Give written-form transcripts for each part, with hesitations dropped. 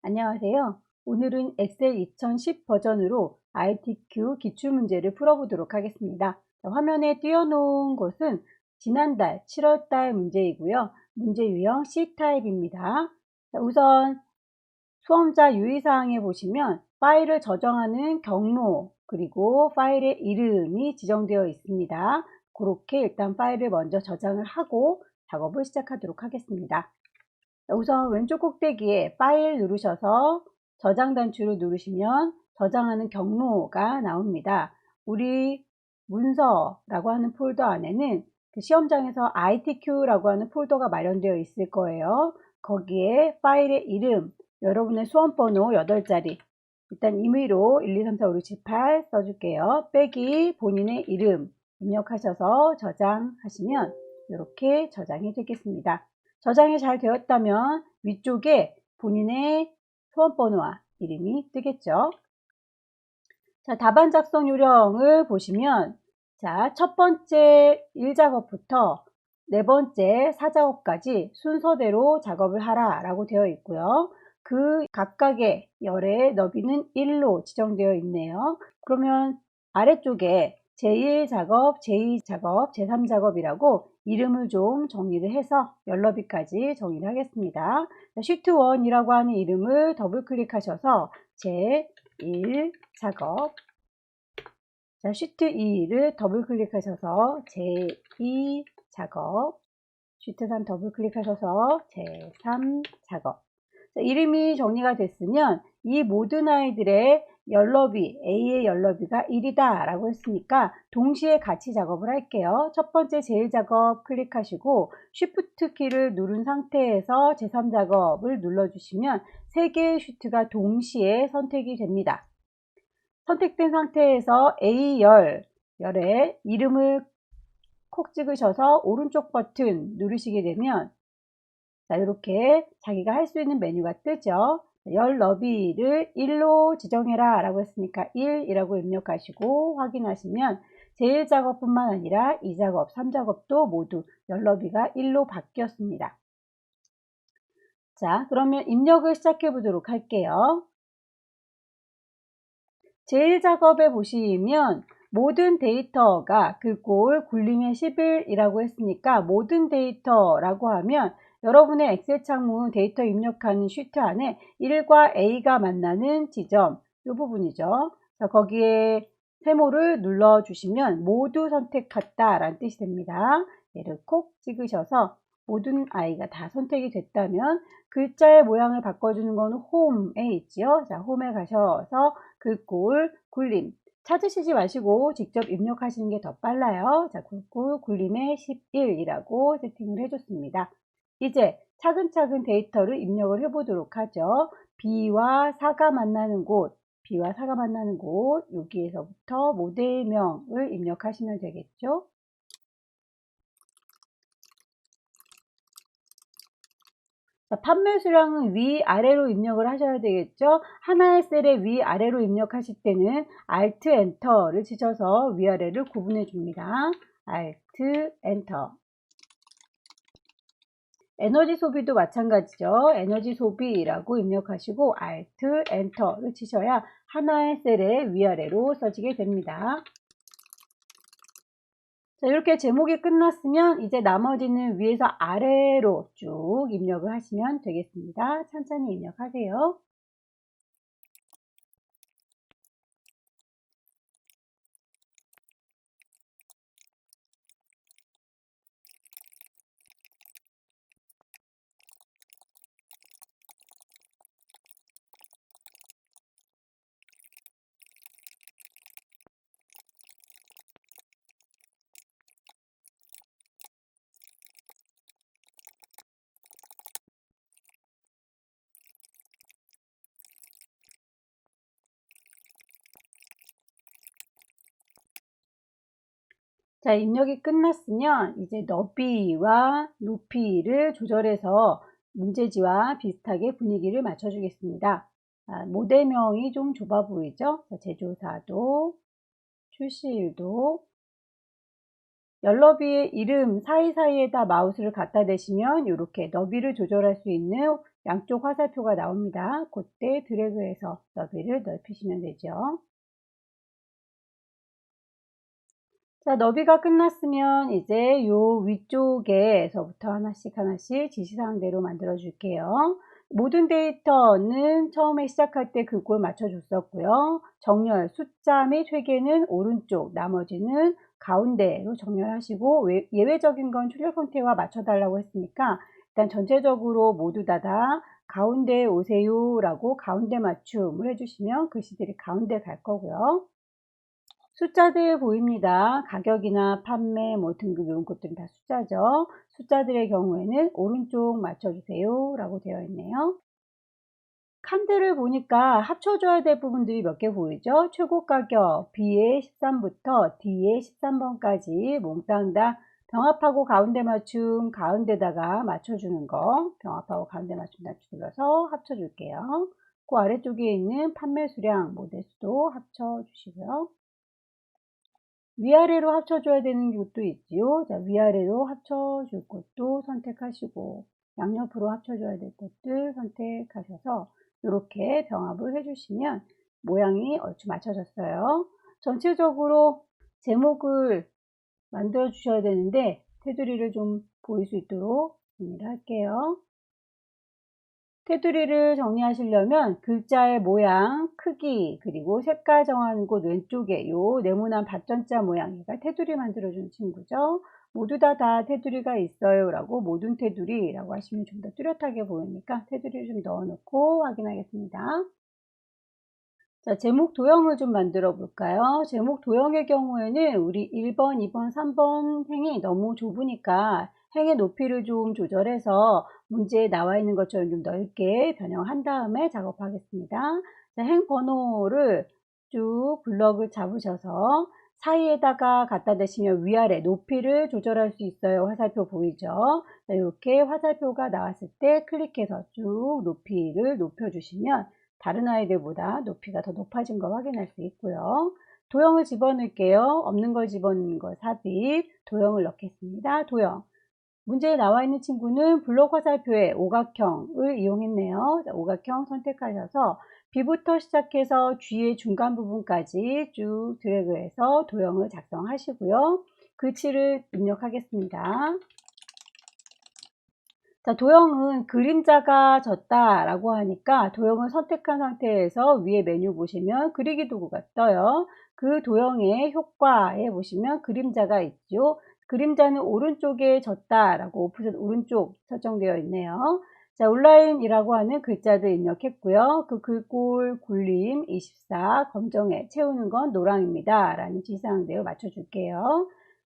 안녕하세요. 오늘은 엑셀 2010 버전으로 ITQ 기출문제를 풀어보도록 하겠습니다. 화면에 띄워놓은 것은 지난달 7월달 문제이고요. 문제 유형 C타입입니다. 우선 수험자 유의사항에 보시면 파일을 저장하는 경로 그리고 파일의 이름이 지정되어 있습니다. 그렇게 일단 파일을 먼저 저장을 하고 작업을 시작하도록 하겠습니다. 우선 왼쪽 꼭대기에 파일 누르셔서 저장 단추를 누르시면 저장하는 경로가 나옵니다. 우리 문서라고 하는 폴더 안에는 그 시험장에서 ITQ라고 하는 폴더가 마련되어 있을 거예요. 거기에 파일의 이름, 여러분의 수험번호 8자리, 일단 임의로 1, 2, 3, 4, 5, 6, 7, 8 써줄게요. 빼기 본인의 이름 입력하셔서 저장하시면 이렇게 저장이 되겠습니다. 저장이 잘 되었다면 위쪽에 본인의 수험번호와 이름이 뜨겠죠. 자, 답안 작성 요령을 보시면 자, 첫 번째 1작업부터 네 번째 4작업까지 순서대로 작업을 하라 라고 되어 있고요. 그 각각의 열의 너비는 1로 지정되어 있네요. 그러면 아래쪽에 제1작업, 제2작업, 제3작업이라고 이름을 좀 정리를 해서 열너비까지 정리를 하겠습니다. 시트 1이라고 하는 이름을 더블 클릭하셔서 제1작업, 자, 시트 2를 더블 클릭하셔서 제2작업, 시트 3 더블 클릭하셔서 제3작업. 자, 이름이 정리가 됐으면 이 모든 아이들의 열너비, A의 열너비가 1이다 라고 했으니까 동시에 같이 작업을 할게요. 첫 번째 제1작업 클릭하시고 Shift 키를 누른 상태에서 제3작업을 눌러주시면 3개의 시트가 동시에 선택이 됩니다. 선택된 상태에서 열에 이름을 콕 찍으셔서 오른쪽 버튼 누르시게 되면 자, 이렇게 자기가 할 수 있는 메뉴가 뜨죠. 열 너비를 1로 지정해라 라고 했으니까 1이라고 입력하시고 확인하시면 제1작업뿐만 아니라 2작업, 3작업도 모두 열 너비가 1로 바뀌었습니다. 자, 그러면 입력을 시작해 보도록 할게요. 제1작업에 보시면 모든 데이터가 글꼴 굴림의 11이라고 했으니까 모든 데이터라고 하면 여러분의 엑셀 창문 데이터 입력하는 시트 안에 1과 A가 만나는 지점 이 부분이죠. 자, 거기에 세모를 눌러주시면 모두 선택했다 라는 뜻이 됩니다. 얘를 콕 찍으셔서 모든 아이가 다 선택이 됐다면 글자의 모양을 바꿔주는 건 홈에 있지요. 자, 홈에 가셔서 글꼴 굴림 찾으시지 마시고 직접 입력하시는 게 더 빨라요. 자, 글꼴 굴림의 11이라고 세팅을 해줬습니다. 이제 차근차근 데이터를 입력을 해보도록 하죠. B와 4가 만나는 곳, B와 4가 만나는 곳, 여기에서부터 모델명을 입력하시면 되겠죠. 자, 판매 수량은 위아래로 입력을 하셔야 되겠죠. 하나의 셀에 위아래로 입력하실 때는 Alt 엔터를 치셔서 위아래를 구분해 줍니다. Alt 엔터. 에너지 소비도 마찬가지죠. 에너지 소비라고 입력하시고 Alt 엔터를 치셔야 하나의 셀에 위아래로 써지게 됩니다. 자, 이렇게 제목이 끝났으면 이제 나머지는 위에서 아래로 쭉 입력을 하시면 되겠습니다. 천천히 입력하세요. 자, 입력이 끝났으면 이제 너비와 높이를 조절해서 문제지와 비슷하게 분위기를 맞춰주겠습니다. 모델명이 좀 좁아 보이죠? 자, 제조사도, 출시일도, 열너비의 이름 사이사이에다 마우스를 갖다 대시면 이렇게 너비를 조절할 수 있는 양쪽 화살표가 나옵니다. 그때 드래그해서 너비를 넓히시면 되죠. 자, 너비가 끝났으면 이제 요 위쪽에서부터 하나씩 지시사항대로 만들어 줄게요. 모든 데이터는 처음에 시작할 때 그걸 맞춰줬었고요. 정렬, 숫자 및 회계는 오른쪽, 나머지는 가운데로 정렬하시고 예외적인 건 출력 형태와 맞춰달라고 했으니까 일단 전체적으로 모두 다 가운데에 오세요 라고 가운데 맞춤을 해주시면 글씨들이 가운데 갈 거고요. 숫자들 보입니다. 가격이나 판매, 뭐 등급 이런 것들은 다 숫자죠. 숫자들의 경우에는 오른쪽 맞춰주세요 라고 되어 있네요. 칸들을 보니까 합쳐줘야 될 부분들이 몇 개 보이죠? 최고 가격 B의 13부터 D의 13번까지 몽땅 다 병합하고 가운데 맞춤 가운데다가 맞춰주는 거, 병합하고 가운데 맞춤 눌러서 합쳐줄게요. 그 아래쪽에 있는 판매 수량, 모델 수도 합쳐주시고요. 위아래로 합쳐줘야 되는 것도 있지요. 자, 위아래로 합쳐줄 것도 선택하시고 양옆으로 합쳐줘야 될 것들 선택하셔서 이렇게 병합을 해주시면 모양이 얼추 맞춰졌어요. 전체적으로 제목을 만들어 주셔야 되는데 테두리를 좀 보일 수 있도록 정리를 할게요. 테두리를 정리하시려면 글자의 모양, 크기, 그리고 색깔 정하는 곳 왼쪽에 요 네모난 밧점자 모양, 얘가 테두리 만들어주는 친구죠. 모두 다 테두리가 있어요 라고 모든 테두리 라고 하시면 좀 더 뚜렷하게 보이니까 테두리를 좀 넣어 놓고 확인하겠습니다. 자, 제목 도형을 좀 만들어 볼까요? 제목 도형의 경우에는 우리 1번, 2번, 3번 행이 너무 좁으니까 행의 높이를 좀 조절해서 문제에 나와 있는 것처럼 좀 넓게 변형한 다음에 작업하겠습니다. 자, 행 번호를 쭉 블럭을 잡으셔서 사이에다가 갖다 대시면 위아래 높이를 조절할 수 있어요. 화살표 보이죠? 자, 이렇게 화살표가 나왔을 때 클릭해서 쭉 높이를 높여주시면 다른 아이들보다 높이가 더 높아진 거 확인할 수 있고요. 도형을 집어넣을게요. 없는 걸 집어넣는 거 삽입, 도형을 넣겠습니다. 도형. 문제에 나와 있는 친구는 블록 화살표의 오각형을 이용했네요. 오각형 선택하셔서 B부터 시작해서 G의 중간 부분까지 쭉 드래그해서 도형을 작성하시고요. 글씨를 입력하겠습니다. 자, 도형은 그림자가 졌다라고 하니까 도형을 선택한 상태에서 위에 메뉴 보시면 그리기 도구가 떠요. 그 도형의 효과에 보시면 그림자가 있죠. 그림자는 오른쪽에 졌다라고 오프셋 오른쪽 설정되어 있네요. 자, 온라인이라고 하는 글자들 입력했고요. 그 글꼴 굴림 24 검정에 채우는 건 노랑입니다. 라는 지시사항대로 맞춰줄게요.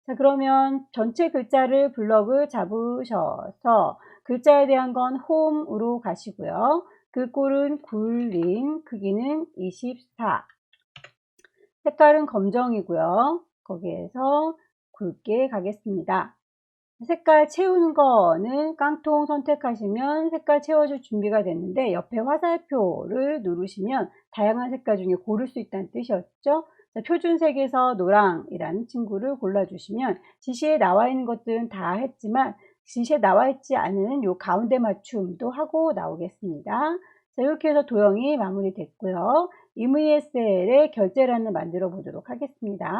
자, 그러면 전체 글자를 블럭을 잡으셔서 글자에 대한 건 홈으로 가시고요. 글꼴은 굴림, 크기는 24. 색깔은 검정이고요. 거기에서 굵게 가겠습니다. 색깔 채우는 거는 깡통 선택하시면 색깔 채워줄 준비가 됐는데 옆에 화살표를 누르시면 다양한 색깔 중에 고를 수 있다는 뜻이었죠. 자, 표준색에서 노랑이라는 친구를 골라주시면 지시에 나와 있는 것들은 다 했지만 지시에 나와 있지 않은 요 가운데 맞춤도 하고 나오겠습니다. 자, 이렇게 해서 도형이 마무리됐고요. EMESL의 결제란을 만들어 보도록 하겠습니다.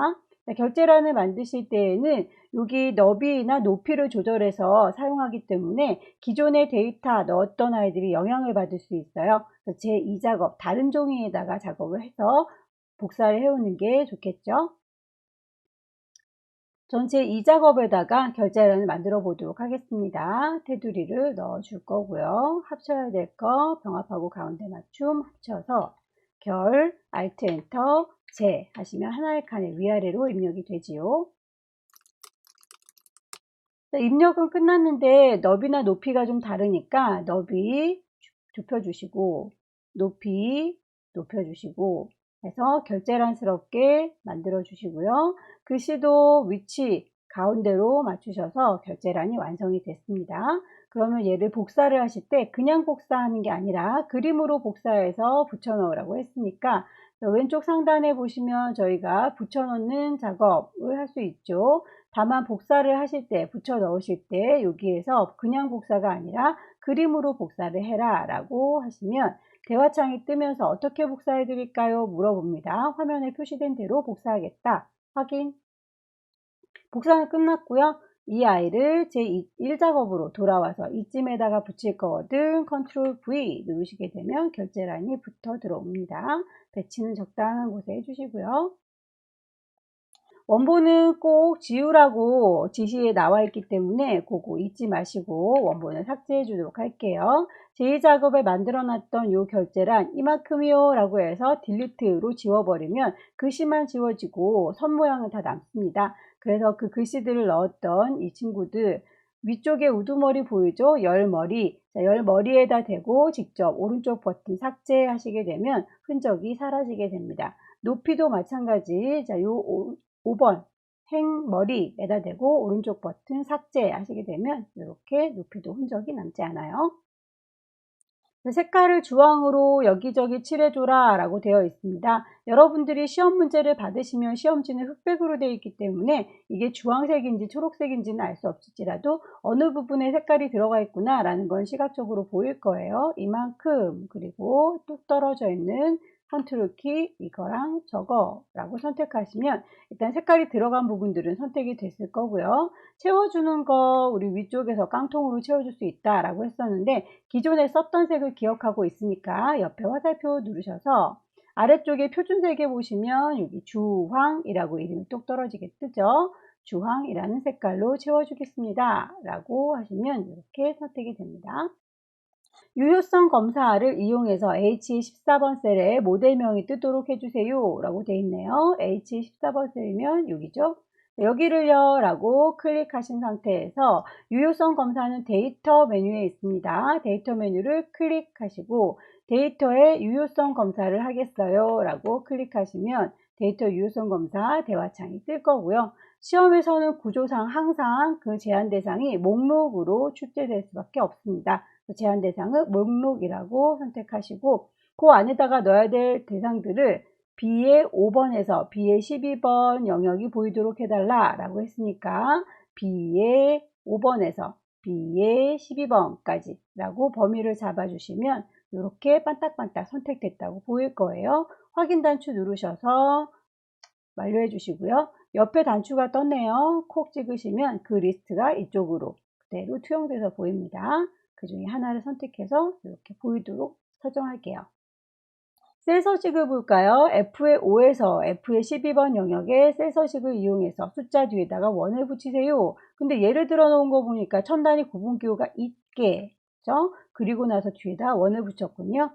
자, 결제란을 만드실 때에는 여기 너비나 높이를 조절해서 사용하기 때문에 기존의 데이터 넣었던 아이들이 영향을 받을 수 있어요. 제2 작업, 다른 종이에다가 작업을 해서 복사를 해오는 게 좋겠죠. 전체 2작업에다가 결제란을 만들어 보도록 하겠습니다. 테두리를 넣어 줄 거고요. 합쳐야 될 거 병합하고 가운데 맞춤 합쳐서 결, Alt, 엔터, 제 하시면 하나의 칸에 위아래로 입력이 되지요. 입력은 끝났는데 너비나 높이가 좀 다르니까 너비 좁혀주시고 높이 높여주시고 해서 결제란스럽게 만들어 주시고요. 글씨도 위치 가운데로 맞추셔서 결제란이 완성이 됐습니다. 그러면 얘를 복사를 하실 때 그냥 복사하는 게 아니라 그림으로 복사해서 붙여 넣으라고 했으니까 왼쪽 상단에 보시면 저희가 붙여 넣는 작업을 할 수 있죠. 다만 복사를 하실 때 붙여 넣으실 때 여기에서 그냥 복사가 아니라 그림으로 복사를 해라 라고 하시면 대화창이 뜨면서 어떻게 복사해 드릴까요? 물어봅니다. 화면에 표시된 대로 복사하겠다. 확인. 복사는 끝났고요. 이 아이를 제1작업으로 돌아와서 이쯤에다가 붙일 거거든 컨트롤 V 누르시게 되면 결제 라인이 붙어 들어옵니다. 배치는 적당한 곳에 해주시고요. 원본은 꼭 지우라고 지시에 나와 있기 때문에 그거 잊지 마시고 원본을 삭제해 주도록 할게요. 제2작업에 만들어 놨던 요 결제란 이만큼이요 라고 해서 딜리트로 지워버리면 글씨만 지워지고 선 모양은 다 남습니다. 그래서 그 글씨들을 넣었던 이 친구들 위쪽에 우두머리 보이죠? 열머리. 자, 열머리에다 대고 직접 오른쪽 버튼 삭제하시게 되면 흔적이 사라지게 됩니다. 높이도 마찬가지. 자, 요 5번 행머리에다 대고 오른쪽 버튼 삭제 하시게 되면 이렇게 높이도 흔적이 남지 않아요. 색깔을 주황으로 여기저기 칠해줘라 라고 되어 있습니다. 여러분들이 시험 문제를 받으시면 시험지는 흑백으로 되어 있기 때문에 이게 주황색인지 초록색인지는 알 수 없을지라도 어느 부분에 색깔이 들어가 있구나 라는 건 시각적으로 보일 거예요. 이만큼 그리고 뚝 떨어져 있는 컨트롤 키 이거랑 저거 라고 선택하시면 일단 색깔이 들어간 부분들은 선택이 됐을 거고요. 채워주는 거 우리 위쪽에서 깡통으로 채워줄 수 있다 라고 했었는데 기존에 썼던 색을 기억하고 있으니까 옆에 화살표 누르셔서 아래쪽에 표준색에 보시면 여기 주황이라고 이름이 똑 떨어지게 뜨죠. 주황이라는 색깔로 채워주겠습니다 라고 하시면 이렇게 선택이 됩니다. 유효성 검사를 이용해서 H14번 셀에 모델명이 뜨도록 해주세요 라고 되어 있네요. H14번 셀이면 여기죠. 여기를요 라고 클릭하신 상태에서 유효성 검사는 데이터 메뉴에 있습니다. 데이터 메뉴를 클릭하시고 데이터에 유효성 검사를 하겠어요 라고 클릭하시면 데이터 유효성 검사 대화창이 뜰 거고요. 시험에서는 구조상 항상 그 제한 대상이 목록으로 출제될 수밖에 없습니다. 제한 대상은 목록이라고 선택하시고 그 안에다가 넣어야 될 대상들을 B의 5번에서 B의 12번 영역이 보이도록 해달라 라고 했으니까 B의 5번에서 B의 12번까지 라고 범위를 잡아주시면 이렇게 반딱반딱 선택됐다고 보일 거예요. 확인 단추 누르셔서 완료해 주시고요. 옆에 단추가 떴네요. 콕 찍으시면 그 리스트가 이쪽으로 그대로 투영돼서 보입니다. 그 중에 하나를 선택해서 이렇게 보이도록 설정할게요. 셀 서식을 볼까요? F의 5에서 F의 12번 영역에 셀 서식을 이용해서 숫자 뒤에다가 원을 붙이세요. 근데 예를 들어 놓은 거 보니까 천 단위 구분기호가 있게, 그죠? 그리고 나서 뒤에다 원을 붙였군요.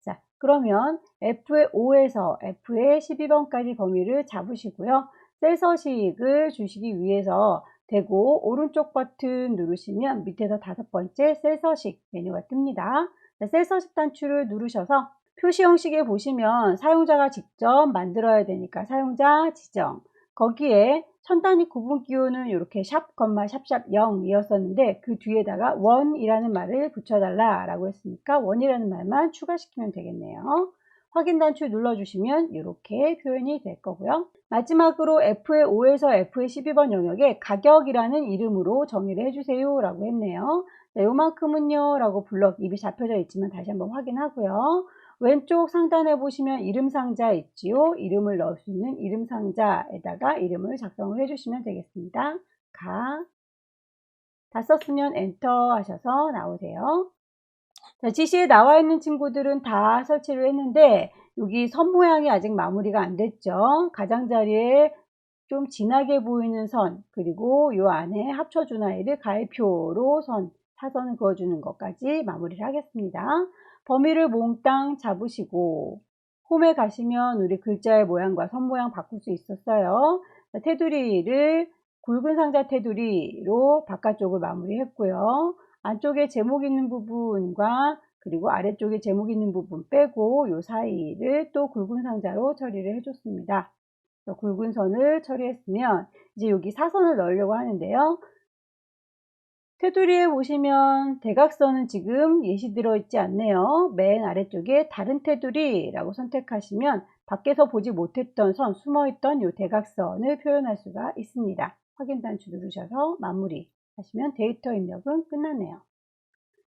자, 그러면 F의 5에서 F의 12번까지 범위를 잡으시고요. 셀 서식을 주시기 위해서 대고 오른쪽 버튼 누르시면 밑에서 5번째 셀 서식 메뉴가 뜹니다. 자, 셀 서식 단추를 누르셔서 표시 형식에 보시면 사용자가 직접 만들어야 되니까 사용자 지정 거기에 천 단위 구분 기호는 이렇게 샵, 샵샵 0이었었는데 그 뒤에다가 원이라는 말을 붙여달라 라고 했으니까 원이라는 말만 추가시키면 되겠네요. 확인 단추 눌러주시면 이렇게 표현이 될 거고요. 마지막으로 F의 5에서 F의 12번 영역에 가격이라는 이름으로 정의를 해주세요 라고 했네요. 자, 요만큼은요 라고 블럭 입이 잡혀져 있지만 다시 한번 확인하고요. 왼쪽 상단에 보시면 이름 상자 있지요. 이름을 넣을 수 있는 이름 상자에다가 이름을 작성을 해주시면 되겠습니다. 다 썼으면 엔터 하셔서 나오세요. 자, 지시에 나와 있는 친구들은 다 설치를 했는데 여기 선 모양이 아직 마무리가 안 됐죠. 가장자리에 좀 진하게 보이는 선 그리고 이 안에 합쳐준 아이를 가위표로 사선을 그어주는 것까지 마무리를 하겠습니다. 범위를 몽땅 잡으시고 홈에 가시면 우리 글자의 모양과 선 모양 바꿀 수 있었어요. 자, 테두리를 굵은 상자 테두리로 바깥쪽을 마무리했고요. 안쪽에 제목 있는 부분과 그리고 아래쪽에 제목 있는 부분 빼고 요 사이를 또 굵은 상자로 처리를 해줬습니다. 굵은 선을 처리했으면 이제 여기 사선을 넣으려고 하는데요. 테두리에 보시면 대각선은 지금 예시 들어있지 않네요. 맨 아래쪽에 다른 테두리라고 선택하시면 밖에서 보지 못했던 선, 숨어있던 이 대각선을 표현할 수가 있습니다. 확인 단추 누르셔서 마무리 하시면 데이터 입력은 끝났네요.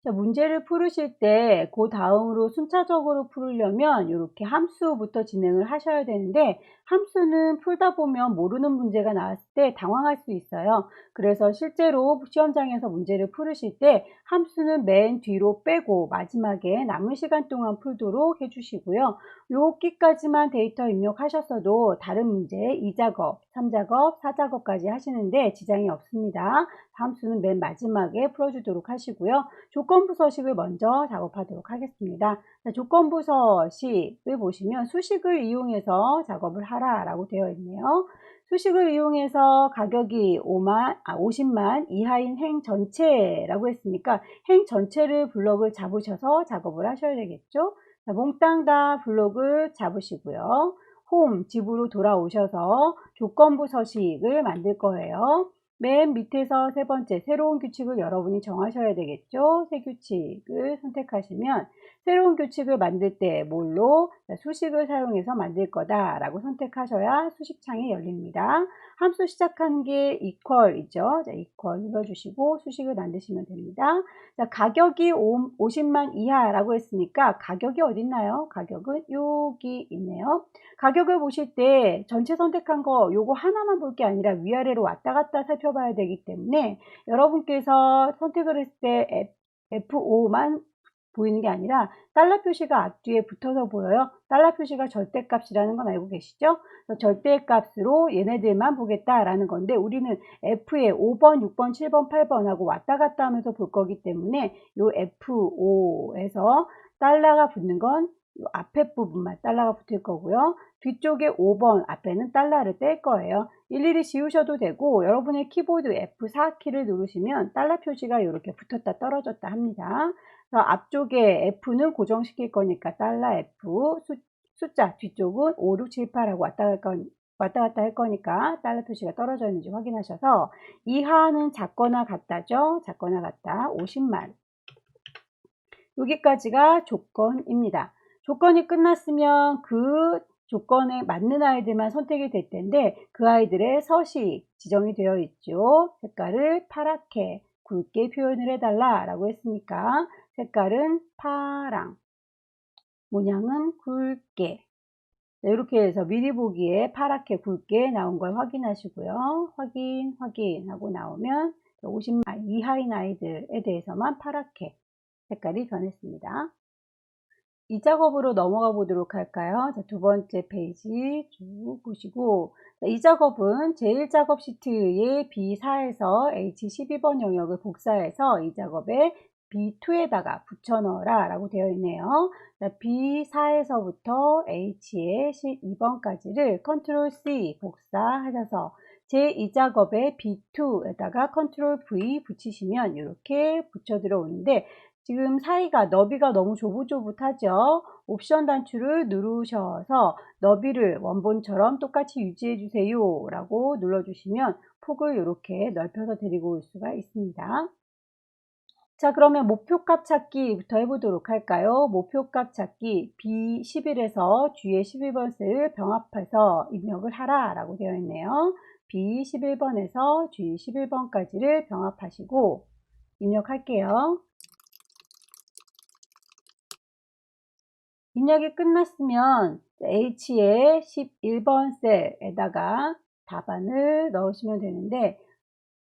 자, 문제를 풀으실 때 그 다음으로 순차적으로 풀으려면 이렇게 함수부터 진행을 하셔야 되는데 함수는 풀다 보면 모르는 문제가 나왔을 때 당황할 수 있어요. 그래서 실제로 시험장에서 문제를 풀으실 때 함수는 맨 뒤로 빼고 마지막에 남은 시간 동안 풀도록 해주시고요. 여기까지만 데이터 입력하셨어도 다른 문제 2작업, 3작업, 4작업까지 하시는데 지장이 없습니다. 함수는 맨 마지막에 풀어주도록 하시고요. 조건부 서식을 먼저 작업하도록 하겠습니다. 자, 조건부 서식을 보시면 수식을 이용해서 작업을 하라 라고 되어 있네요. 수식을 이용해서 가격이 50만 이하인 행 전체라고 했으니까 행 전체를 블럭을 잡으셔서 작업을 하셔야 되겠죠. 자, 몽땅 다 블럭을 잡으시고요. 홈, 집으로 돌아오셔서 조건부 서식을 만들 거예요. 맨 밑에서 세 번째 새로운 규칙을 여러분이 정하셔야 되겠죠. 새 규칙을 선택하시면 새로운 규칙을 만들 때 뭘로 수식을 사용해서 만들 거다 라고 선택하셔야 수식창이 열립니다. 함수 시작하는 게 equal이죠. 자, equal 눌러주시고 수식을 만드시면 됩니다. 자, 가격이 50만 이하라고 했으니까 가격이 어디 있나요? 가격은 여기 있네요. 가격을 보실 때 전체 선택한 거 요거 하나만 볼 게 아니라 위아래로 왔다 갔다 살펴봐야 되기 때문에 여러분께서 선택을 했을 때 F5만 보이는 게 아니라 달러 표시가 앞뒤에 붙어서 보여요. 달러 표시가 절대값이라는 건 알고 계시죠? 절대값으로 얘네들만 보겠다라는 건데 우리는 F에 5번, 6번, 7번, 8번 하고 왔다 갔다 하면서 볼 거기 때문에 요 F5에서 달러가 붙는 건 요 앞에 부분만 달러가 붙을 거고요. 뒤쪽에 5번 앞에는 달러를 뗄 거예요. 일일이 지우셔도 되고 여러분의 키보드 F4 키를 누르시면 달러 표시가 이렇게 붙었다 떨어졌다 합니다. 그래서 앞쪽에 F는 고정시킬 거니까 달러 F, 숫자 뒤쪽은 5, 6, 7, 8하고 왔다 갔다 할 거니까 달러 표시가 떨어져 있는지 확인하셔서 이하는 작거나 같다죠. 작거나 같다 50만. 여기까지가 조건입니다. 조건이 끝났으면 그 조건에 맞는 아이들만 선택이 될 텐데 그 아이들의 서식 지정이 되어 있죠. 색깔을 파랗게 굵게 표현을 해달라 라고 했으니까 색깔은 파랑, 모양은 굵게. 이렇게 해서 미리 보기에 파랗게 굵게 나온 걸 확인하시고요. 확인하고 나오면 50만 이하인 아이들에 대해서만 파랗게 색깔이 변했습니다. 이 작업으로 넘어가 보도록 할까요? 자, 두 번째 페이지 쭉 보시고 이 작업은 제1작업 시트의 B4에서 H12번 영역을 복사해서 이 작업에 B2에다가 붙여 넣어라 라고 되어 있네요. 자, B4에서부터 H의 12번까지를 컨트롤 C 복사하셔서 제2작업에 B2에다가 컨트롤 V 붙이시면 이렇게 붙여 들어오는데 지금 사이가 너비가 너무 조붓조붓하죠. 옵션 단추를 누르셔서 너비를 원본처럼 똑같이 유지해 주세요 라고 눌러주시면 폭을 이렇게 넓혀서 데리고 올 수가 있습니다. 자, 그러면 목표값 찾기부터 해보도록 할까요? 목표값 찾기 B11에서 G의 11번 셀을 병합해서 입력을 하라 라고 되어 있네요. B11번에서 G 11번까지를 병합하시고 입력할게요. 입력이 끝났으면 H의 11번 셀에다가 답안을 넣으시면 되는데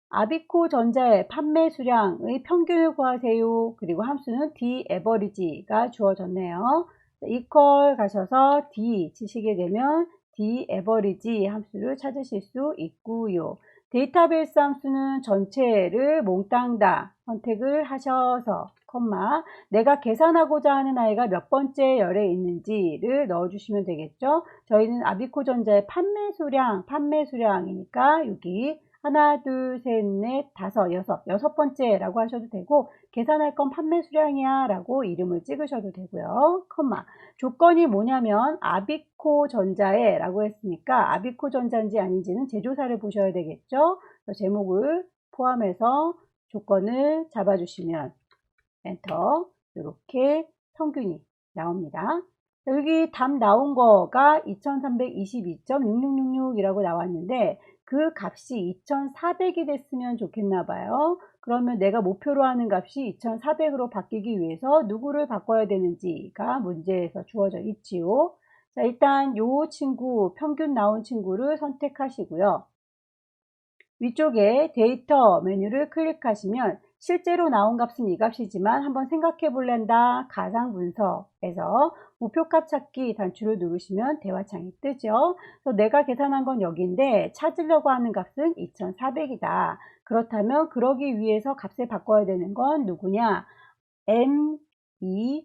아비코 전자의 판매 수량의 평균을 구하세요. 그리고 함수는 D average가 주어졌네요. equal 가셔서 D 치시게 되면 D average 함수를 찾으실 수 있고요. 데이터베이스 함수는 전체를 몽땅 다 선택을 하셔서 내가 계산하고자 하는 아이가 몇 번째 열에 있는지를 넣어주시면 되겠죠. 저희는 아비코 전자의 판매 수량이니까 여기 하나, 둘, 셋, 넷, 다섯, 여섯 번째라고 하셔도 되고 계산할 건 판매 수량이야 라고 이름을 찍으셔도 되고요. 조건이 뭐냐면 아비코 전자에 라고 했으니까 아비코 전자인지 아닌지는 제조사를 보셔야 되겠죠. 제목을 포함해서 조건을 잡아주시면 엔터 이렇게 평균이 나옵니다. 여기 답 나온 거가 2322.6666이라고 나왔는데 그 값이 2400이 됐으면 좋겠나 봐요. 그러면 내가 목표로 하는 값이 2400으로 바뀌기 위해서 누구를 바꿔야 되는지가 문제에서 주어져 있지요. 자, 일단 요 친구, 평균 나온 친구를 선택하시고요. 위쪽에 데이터 메뉴를 클릭하시면 실제로 나온 값은 이 값이지만 한번 생각해 볼랜다 가상 분석에서 목표값 찾기 단추를 누르시면 대화창이 뜨죠. 그래서 내가 계산한 건 여기인데 찾으려고 하는 값은 2400이다. 그렇다면 그러기 위해서 값을 바꿔야 되는 건 누구냐? M2,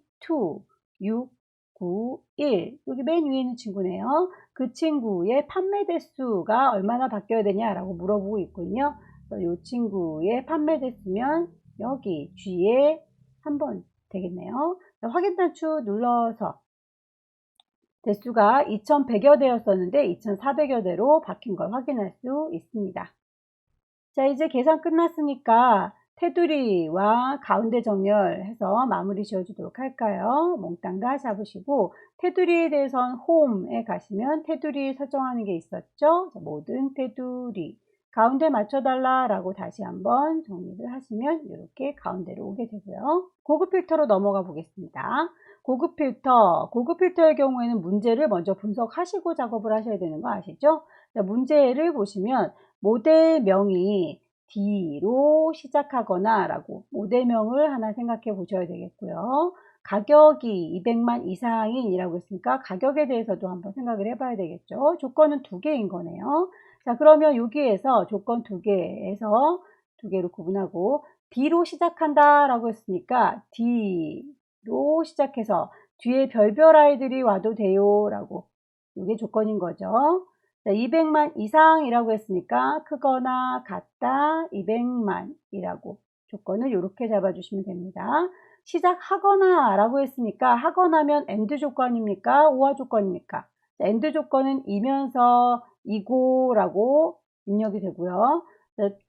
6, 9, 1 여기 맨 위에 있는 친구네요. 그 친구의 판매 대수가 얼마나 바뀌어야 되냐라고 물어보고 있군요. 이 친구의 판매 대수면 여기 G에 한번 되겠네요. 확인 단추 눌러서 대수가 2100여 대였었는데 2400여 대로 바뀐 걸 확인할 수 있습니다. 자, 이제 계산 끝났으니까 테두리와 가운데 정렬해서 마무리 지어주도록 할까요? 몽땅 잡으시고 테두리에 대해서는 홈에 가시면 테두리 설정하는 게 있었죠? 자, 모든 테두리 가운데 맞춰달라 라고 다시 한번 정리를 하시면 이렇게 가운데로 오게 되고요. 고급 필터로 넘어가 보겠습니다. 고급 필터의 경우에는 문제를 먼저 분석하시고 작업을 하셔야 되는 거 아시죠? 자, 문제를 보시면 모델명이 D로 시작하거나 라고 모델명을 하나 생각해 보셔야 되겠고요. 가격이 200만 이상인 이라고 했으니까 가격에 대해서도 한번 생각을 해봐야 되겠죠. 조건은 두 개인 거네요. 자, 그러면 여기에서 조건 두 개에서 두 개로 구분하고 D로 시작한다 라고 했으니까 D로 시작해서 뒤에 별별 아이들이 와도 돼요 라고 이게 조건인 거죠. 200만 이상이라고 했으니까 크거나 같다 200만이라고 조건을 이렇게 잡아주시면 됩니다. 시작하거나 라고 했으니까 하거나면 AND 조건입니까? OR 조건입니까? AND 조건은 이면서 이고라고 입력이 되고요.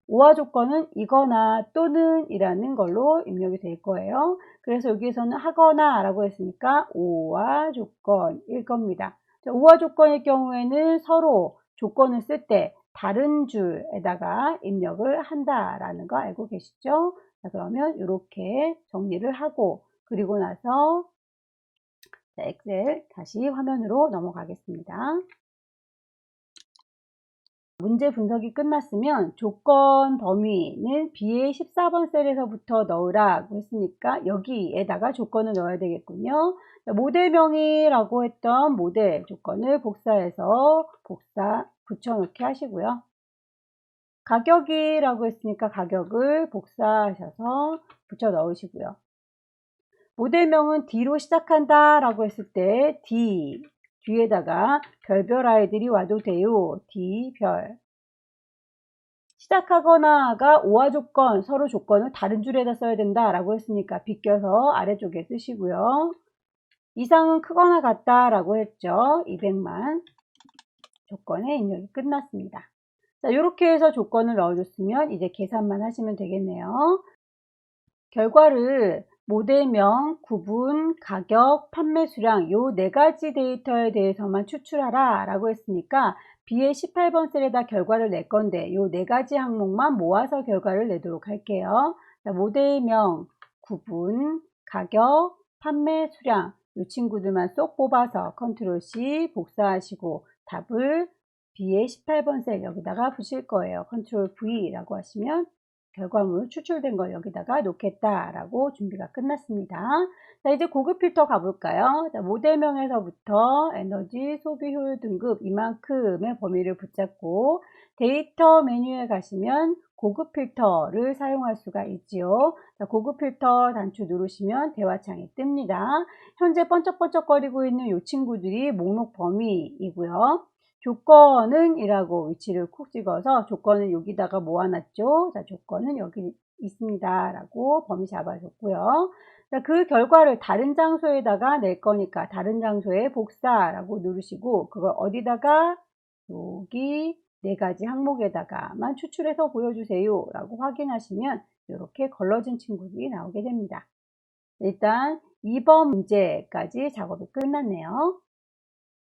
OR 조건은 이거나 또는 이라는 걸로 입력이 될 거예요. 그래서 여기에서는 하거나 라고 했으니까 OR 조건일 겁니다. 우화 조건의 경우에는 서로 조건을 쓸 때 다른 줄에다가 입력을 한다라는 거 알고 계시죠? 자, 그러면 이렇게 정리를 하고 그리고 나서 엑셀 다시 화면으로 넘어가겠습니다. 문제 분석이 끝났으면 조건 범위는 B의 14번 셀에서부터 넣으라고 했으니까 여기에다가 조건을 넣어야 되겠군요. 모델명이라고 했던 모델 조건을 복사해서 붙여넣기 하시고요. 가격이라고 했으니까 가격을 복사하셔서 붙여 넣으시고요. 모델명은 D로 시작한다 라고 했을 때 D 뒤에다가 별별 아이들이 와도 돼요. D별 시작하거나가 오화 조건 서로 조건을 다른 줄에다 써야 된다 라고 했으니까 비껴서 아래쪽에 쓰시고요. 이상은 크거나 같다 라고 했죠. 200만 조건의 입력이 끝났습니다. 자, 이렇게 해서 조건을 넣어줬으면 이제 계산만 하시면 되겠네요. 결과를 모델명, 구분, 가격, 판매 수량 요 네 가지 데이터에 대해서만 추출하라 라고 했으니까 B의 18번 셀에다 결과를 낼 건데 요 네 가지 항목만 모아서 결과를 내도록 할게요. 자, 모델명, 구분, 가격, 판매 수량 이 친구들만 쏙 뽑아서 컨트롤 C 복사하시고 답을 B의 18번 셀 여기다가 붙일 거예요. 컨트롤 V라고 하시면 결과물 추출된 걸 여기다가 놓겠다라고 준비가 끝났습니다. 자, 이제 고급 필터 가볼까요? 자, 모델명에서부터 에너지 소비 효율 등급 이만큼의 범위를 붙잡고 데이터 메뉴에 가시면 고급 필터를 사용할 수가 있지요. 자, 고급 필터 단추 누르시면 대화창이 뜹니다. 현재 번쩍번쩍거리고 있는 이 친구들이 목록 범위이고요. 조건은 이라고 위치를 콕 찍어서 조건은 여기다가 모아놨죠. 자, 조건은 여기 있습니다. 라고 범위 잡아줬고요. 자, 그 결과를 다른 장소에다가 낼 거니까 다른 장소에 복사라고 누르시고 그걸 어디다가 여기 네 가지 항목에다가만 추출해서 보여주세요. 라고 확인하시면 이렇게 걸러진 친구들이 나오게 됩니다. 일단 2번 문제까지 작업이 끝났네요.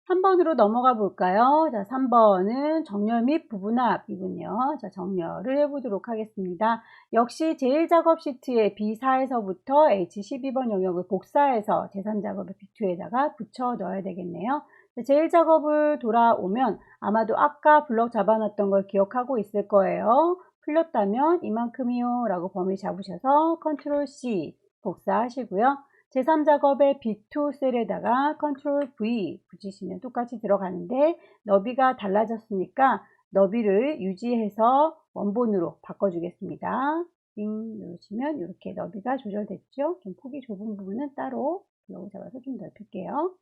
3번으로 넘어가 볼까요? 자, 3번은 정렬 및 부분합이군요. 자, 정렬을 해보도록 하겠습니다. 역시 제1작업 시트의 B4에서부터 H12번 영역을 복사해서 제3작업의 B2에다가 붙여 넣어야 되겠네요. 제1작업을 돌아오면 아마도 아까 블럭 잡아놨던 걸 기억하고 있을 거예요. 풀렸다면 이만큼이요 라고 범위 잡으셔서 컨트롤 C 복사하시고요. 제3작업의 B2 셀에다가 컨트롤 V 붙이시면 똑같이 들어가는데 너비가 달라졌으니까 너비를 유지해서 원본으로 바꿔주겠습니다. 띵 누르시면 이렇게 너비가 조절됐죠. 좀 폭이 좁은 부분은 따로 블럭을 잡아서 좀 넓힐게요.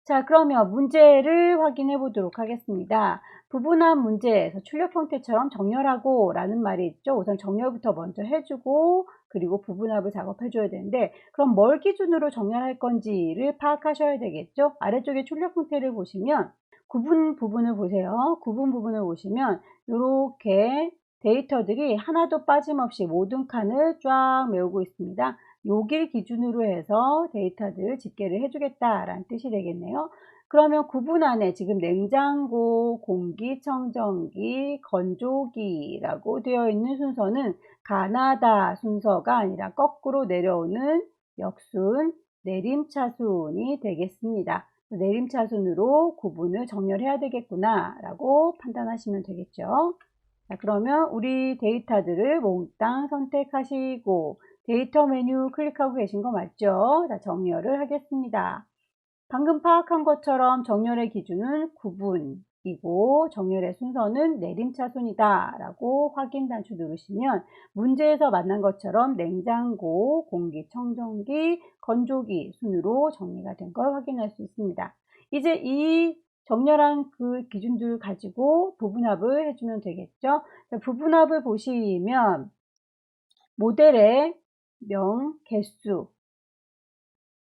자, 그러면 문제를 확인해 보도록 하겠습니다. 부분합 문제에서 출력 형태처럼 정렬하고 라는 말이 있죠. 우선 정렬부터 먼저 해주고 그리고 부분합을 작업해 줘야 되는데 그럼 뭘 기준으로 정렬할 건지를 파악하셔야 되겠죠. 아래쪽에 출력 형태를 보시면 구분 부분을 보세요. 구분 부분을 보시면 이렇게 데이터들이 하나도 빠짐없이 모든 칸을 쫙 메우고 있습니다. 요길 기준으로 해서 데이터들 집계를 해주겠다라는 뜻이 되겠네요. 그러면 구분 안에 지금 냉장고, 공기청정기, 건조기라고 되어 있는 순서는 가나다 순서가 아니라 거꾸로 내려오는 역순, 내림차순이 되겠습니다. 내림차순으로 구분을 정렬해야 되겠구나 라고 판단하시면 되겠죠. 자, 그러면 우리 데이터들을 몽땅 선택하시고 데이터 메뉴 클릭하고 계신 거 맞죠? 자, 정렬을 하겠습니다. 방금 파악한 것처럼 정렬의 기준은 구분이고 정렬의 순서는 내림차순이다 라고 확인 단추 누르시면 문제에서 만난 것처럼 냉장고, 공기청정기, 건조기 순으로 정리가 된 걸 확인할 수 있습니다. 이제 이 정렬한 그 기준들을 가지고 부분합을 해주면 되겠죠. 자, 부분합을 보시면 모델의 명, 개수,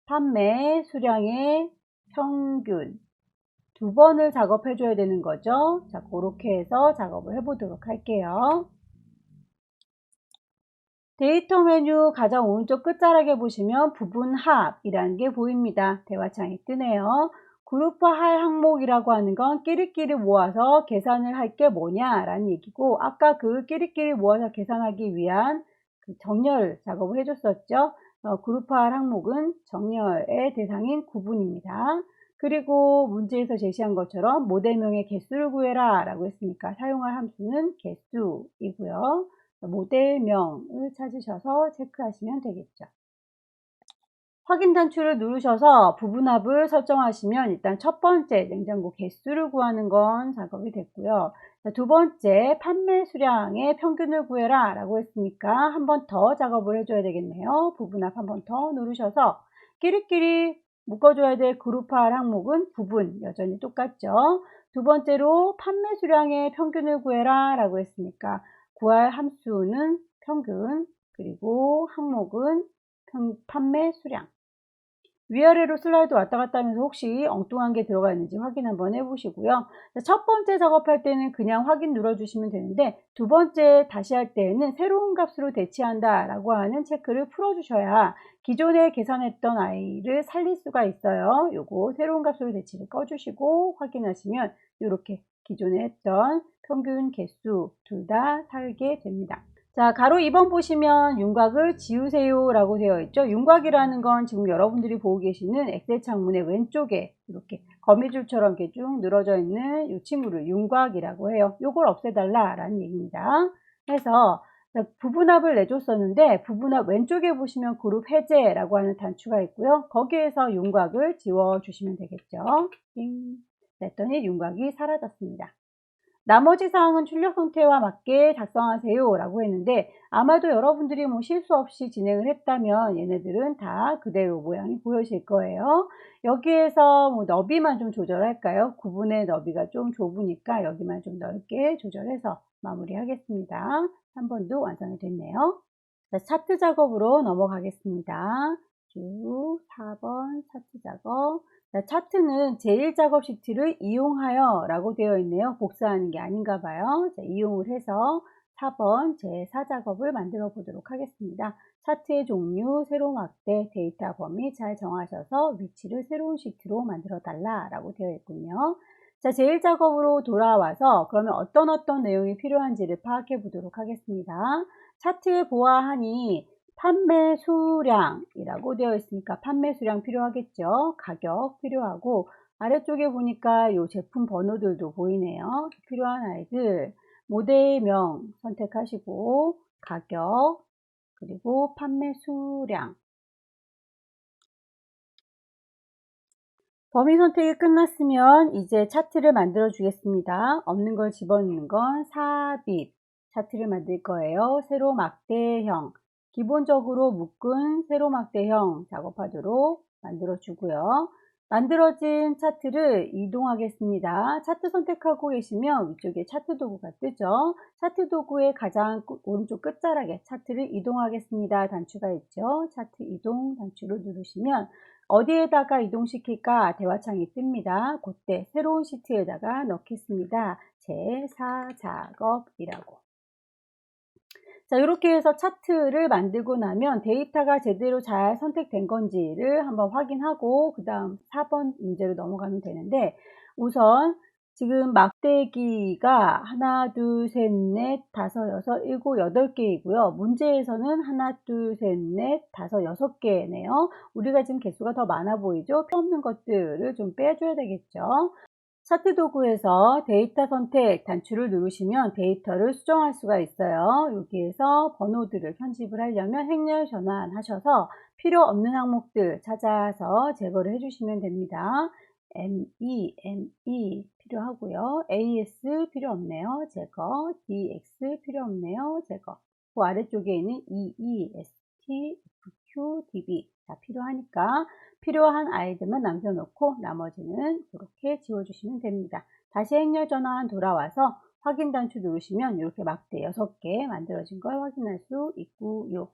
판매 수량의 평균 두 번을 작업해 줘야 되는 거죠. 자, 그렇게 해서 작업을 해 보도록 할게요. 데이터 메뉴 가장 오른쪽 끝자락에 보시면 부분합이라는 게 보입니다. 대화창이 뜨네요. 그룹화할 항목이라고 하는 건 끼리끼리 모아서 계산을 할 게 뭐냐라는 얘기고 아까 그 끼리끼리 모아서 계산하기 위한 그 정렬 작업을 해줬었죠. 그룹화할 항목은 정렬의 대상인 구분입니다. 그리고 문제에서 제시한 것처럼 모델명의 개수를 구해라 라고 했으니까 사용할 함수는 개수이고요. 모델명을 찾으셔서 체크하시면 되겠죠. 확인 단추를 누르셔서 부분합을 설정하시면 일단 첫 번째 냉장고 개수를 구하는 건 작업이 됐고요. 두 번째 판매 수량의 평균을 구해라 라고 했으니까 한 번 더 작업을 해줘야 되겠네요. 부분합 한 번 더 누르셔서 끼리끼리 묶어줘야 될 그룹화할 항목은 부분 여전히 똑같죠. 두 번째로 판매 수량의 평균을 구해라 라고 했으니까 구할 함수는 평균 그리고 항목은 판매 수량. 위아래로 슬라이드 왔다 갔다 하면서 혹시 엉뚱한 게 들어가 있는지 확인 한번 해보시고요. 첫 번째 작업할 때는 그냥 확인 눌러주시면 되는데 두 번째 다시 할 때에는 새로운 값으로 대치한다 라고 하는 체크를 풀어주셔야 기존에 계산했던 i를 살릴 수가 있어요. 요거 새로운 값으로 대치를 꺼주시고 확인하시면 이렇게 기존에 했던 평균 개수 둘 다 살게 됩니다. 자, 가로 2번 보시면 윤곽을 지우세요 라고 되어 있죠. 윤곽이라는 건 지금 여러분들이 보고 계시는 엑셀 창문의 왼쪽에 이렇게 거미줄처럼 이렇게 쭉 늘어져 있는 이 친구를 윤곽이라고 해요. 요걸 없애달라 라는 얘기입니다. 해서 부분합을 내줬었는데 부분합 왼쪽에 보시면 그룹 해제라고 하는 단추가 있고요. 거기에서 윤곽을 지워주시면 되겠죠. 띵. 그랬더니 윤곽이 사라졌습니다. 나머지 사항은 출력 형태와 맞게 작성하세요 라고 했는데 아마도 여러분들이 뭐 실수 없이 진행을 했다면 얘네들은 다 그대로 모양이 보여질 거예요. 여기에서 뭐 너비만 좀 조절할까요? 구분의 너비가 좀 좁으니까 여기만 좀 넓게 조절해서 마무리하겠습니다. 3번도 완성이 됐네요. 자, 차트 작업으로 넘어가겠습니다. 쭉 4번 차트 작업. 자, 차트는 제1작업 시트를 이용하여 라고 되어 있네요. 복사하는 게 아닌가 봐요. 자, 이용을 해서 4번 제4작업을 만들어 보도록 하겠습니다. 차트의 종류, 세로 막대, 데이터 범위 잘 정하셔서 위치를 새로운 시트로 만들어 달라라고 되어 있군요. 자, 제일 작업으로 돌아와서 그러면 어떤 내용이 필요한지를 파악해 보도록 하겠습니다. 차트에 보아하니 판매 수량이라고 되어 있으니까 판매 수량 필요하겠죠. 가격 필요하고 아래쪽에 보니까 요 제품 번호들도 보이네요. 필요한 아이들 모델명 선택하시고 가격 그리고 판매 수량 범위 선택이 끝났으면 이제 차트를 만들어 주겠습니다. 없는 걸 집어넣는 건 삽입 차트를 만들 거예요. 세로 막대형 기본적으로 묶은 세로 막대형 작업하도록 만들어 주고요. 만들어진 차트를 이동하겠습니다. 차트 선택하고 계시면 위쪽에 차트 도구가 뜨죠. 차트 도구의 가장 오른쪽 끝자락에 차트를 이동하겠습니다. 단추가 있죠. 차트 이동 단추를 누르시면 어디에다가 이동시킬까 대화창이 뜹니다. 그때 새로운 시트에다가 넣겠습니다. 제4작업이라고. 자, 이렇게 해서 차트를 만들고 나면 데이터가 제대로 잘 선택된 건지를 한번 확인하고 그 다음 4번 문제로 넘어가면 되는데 우선 지금 막대기가 하나, 둘, 셋, 넷, 다섯, 여섯, 일곱, 여덟 개이고요. 문제에서는 하나, 둘, 셋, 넷, 다섯, 여섯 개네요. 우리가 지금 개수가 더 많아 보이죠? 필요 없는 것들을 좀 빼줘야 되겠죠. 차트 도구에서 데이터 선택 단추를 누르시면 데이터를 수정할 수가 있어요. 여기에서 번호들을 편집을 하려면 행렬 전환하셔서 필요 없는 항목들 찾아서 제거를 해주시면 됩니다. ME 필요하고요. AS 필요 없네요. 제거. DX 필요 없네요. 제거. 그 아래쪽에 있는 EEST, FQ, DB 다 필요하니까 필요한 아이들만 남겨놓고 나머지는 이렇게 지워주시면 됩니다. 다시 행렬 전환 돌아와서 확인 단추 누르시면 이렇게 막대 6개 만들어진 걸 확인할 수 있고요.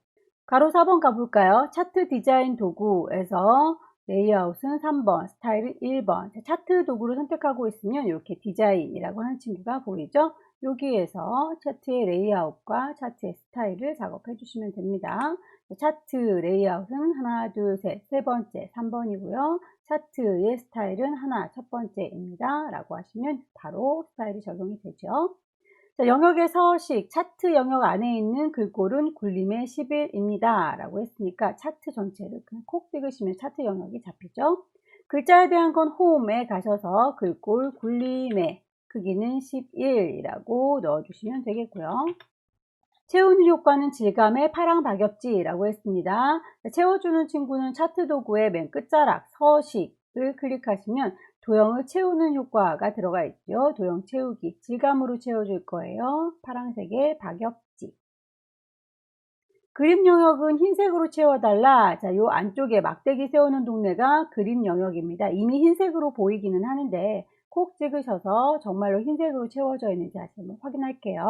가로 4번 가볼까요? 차트 디자인 도구에서 레이아웃은 3번, 스타일은 1번. 차트 도구를 선택하고 있으면 이렇게 디자인이라고 하는 친구가 보이죠? 여기에서 차트의 레이아웃과 차트의 스타일을 작업해 주시면 됩니다. 차트 레이아웃은 하나, 둘, 셋, 세 번째, 3번이고요. 차트의 스타일은 하나, 첫 번째입니다. 라고 하시면 바로 스타일이 적용이 되죠. 자, 영역의 서식, 차트 영역 안에 있는 글꼴은 굴림의 10일입니다. 라고 했으니까 차트 전체를 그냥 콕 찍으시면 차트 영역이 잡히죠. 글자에 대한 건 홈에 가셔서 글꼴 굴림의 크기는 11이라고 넣어주시면 되겠고요. 채우는 효과는 질감의 파랑 박엽지라고 했습니다. 채워주는 친구는 차트 도구의 맨 끝자락 서식을 클릭하시면 도형을 채우는 효과가 들어가 있죠. 도형 채우기, 질감으로 채워줄 거예요. 파랑색의 박엽지. 그림 영역은 흰색으로 채워달라. 자, 요 안쪽에 막대기 세우는 동네가 그림 영역입니다. 이미 흰색으로 보이기는 하는데 콕 찍으셔서 정말로 흰색으로 채워져 있는지 다시 한번 확인할게요.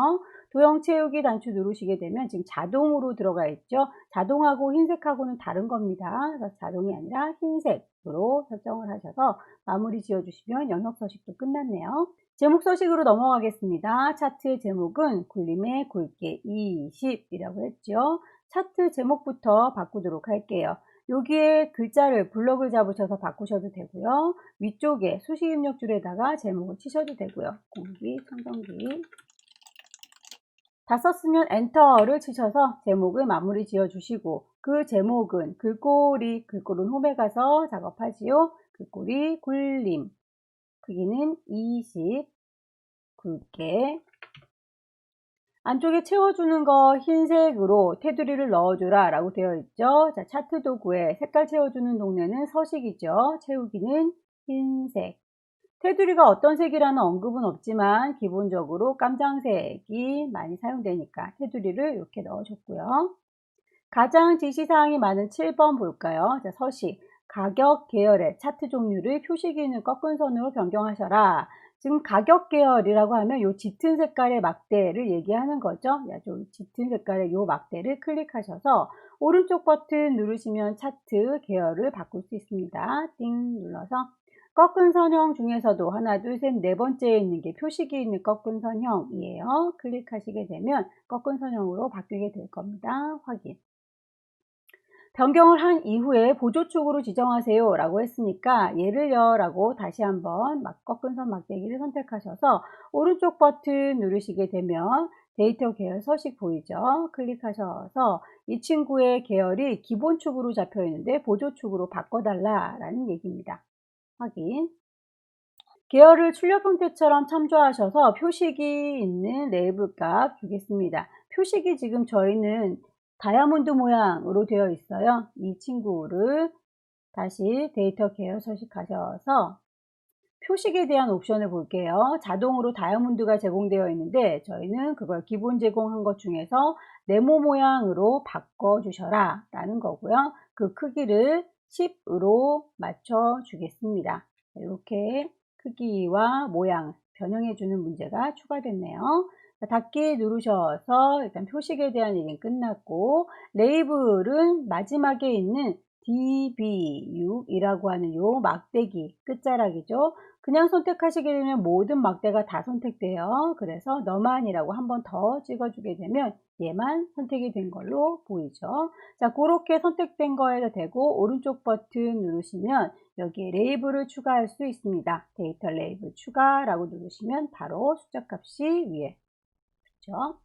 도형 채우기 단추 누르시게 되면 지금 자동으로 들어가 있죠. 자동하고 흰색하고는 다른 겁니다. 그래서 자동이 아니라 흰색으로 설정을 하셔서 마무리 지어주시면 영역 서식도 끝났네요. 제목 서식으로 넘어가겠습니다. 차트의 제목은 굴림의 굵게 20이라고 했죠. 차트 제목부터 바꾸도록 할게요. 여기에 글자를 블럭을 잡으셔서 바꾸셔도 되고요. 위쪽에 수식 입력줄에다가 제목을 치셔도 되고요. 공기, 청정기. 다 썼으면 엔터를 치셔서 제목을 마무리 지어 주시고 그 제목은 글꼴은 홈에 가서 작업하지요. 글꼴이 굴림. 크기는 20. 굵게. 안쪽에 채워주는 거 흰색으로 테두리를 넣어주라 라고 되어 있죠. 자, 차트 도구에 색깔 채워주는 동네는 서식이죠. 채우기는 흰색. 테두리가 어떤 색이라는 언급은 없지만 기본적으로 깜장색이 많이 사용되니까 테두리를 이렇게 넣어줬고요. 가장 지시사항이 많은 7번 볼까요? 자, 서식. 가격 계열의 차트 종류를 표시기능을 꺾은 선으로 변경하셔라. 지금 가격 계열이라고 하면 이 짙은 색깔의 막대를 얘기하는 거죠. 좀 짙은 색깔의 이 막대를 클릭하셔서 오른쪽 버튼 누르시면 차트 계열을 바꿀 수 있습니다. 띵 눌러서 꺾은 선형 중에서도 하나, 둘, 셋, 네 번째에 있는 게 표식이 있는 꺾은 선형이에요. 클릭하시게 되면 꺾은 선형으로 바뀌게 될 겁니다. 확인. 변경을 한 이후에 보조축으로 지정하세요 라고 했으니까 얘를요 라고 다시 한번 꺾은 선 막대기를 선택하셔서 오른쪽 버튼 누르시게 되면 데이터 계열 서식 보이죠? 클릭하셔서 이 친구의 계열이 기본축으로 잡혀 있는데 보조축으로 바꿔달라 라는 얘기입니다. 확인. 계열을 출력 형태처럼 참조하셔서 표식이 있는 레이블 값 주겠습니다. 표식이 지금 저희는 다이아몬드 모양으로 되어 있어요. 이 친구를 다시 데이터 계열 서식하셔서 표식에 대한 옵션을 볼게요. 자동으로 다이아몬드가 제공되어 있는데 저희는 그걸 기본 제공한 것 중에서 네모 모양으로 바꿔 주셔라 라는 거고요. 그 크기를 10으로 맞춰 주겠습니다. 이렇게 크기와 모양 변형해 주는 문제가 추가됐네요. 닫기 누르셔서 일단 표식에 대한 얘기는 끝났고, 레이블은 마지막에 있는 DB6이라고 하는 요 막대기 끝자락이죠. 그냥 선택하시게 되면 모든 막대가 다 선택돼요. 그래서 너만이라고 한 번 더 찍어주게 되면 얘만 선택이 된 걸로 보이죠. 자, 그렇게 선택된 거에도 되고 오른쪽 버튼 누르시면 여기에 레이블을 추가할 수 있습니다. 데이터 레이블 추가라고 누르시면 바로 숫자 값이 위에 그렇죠?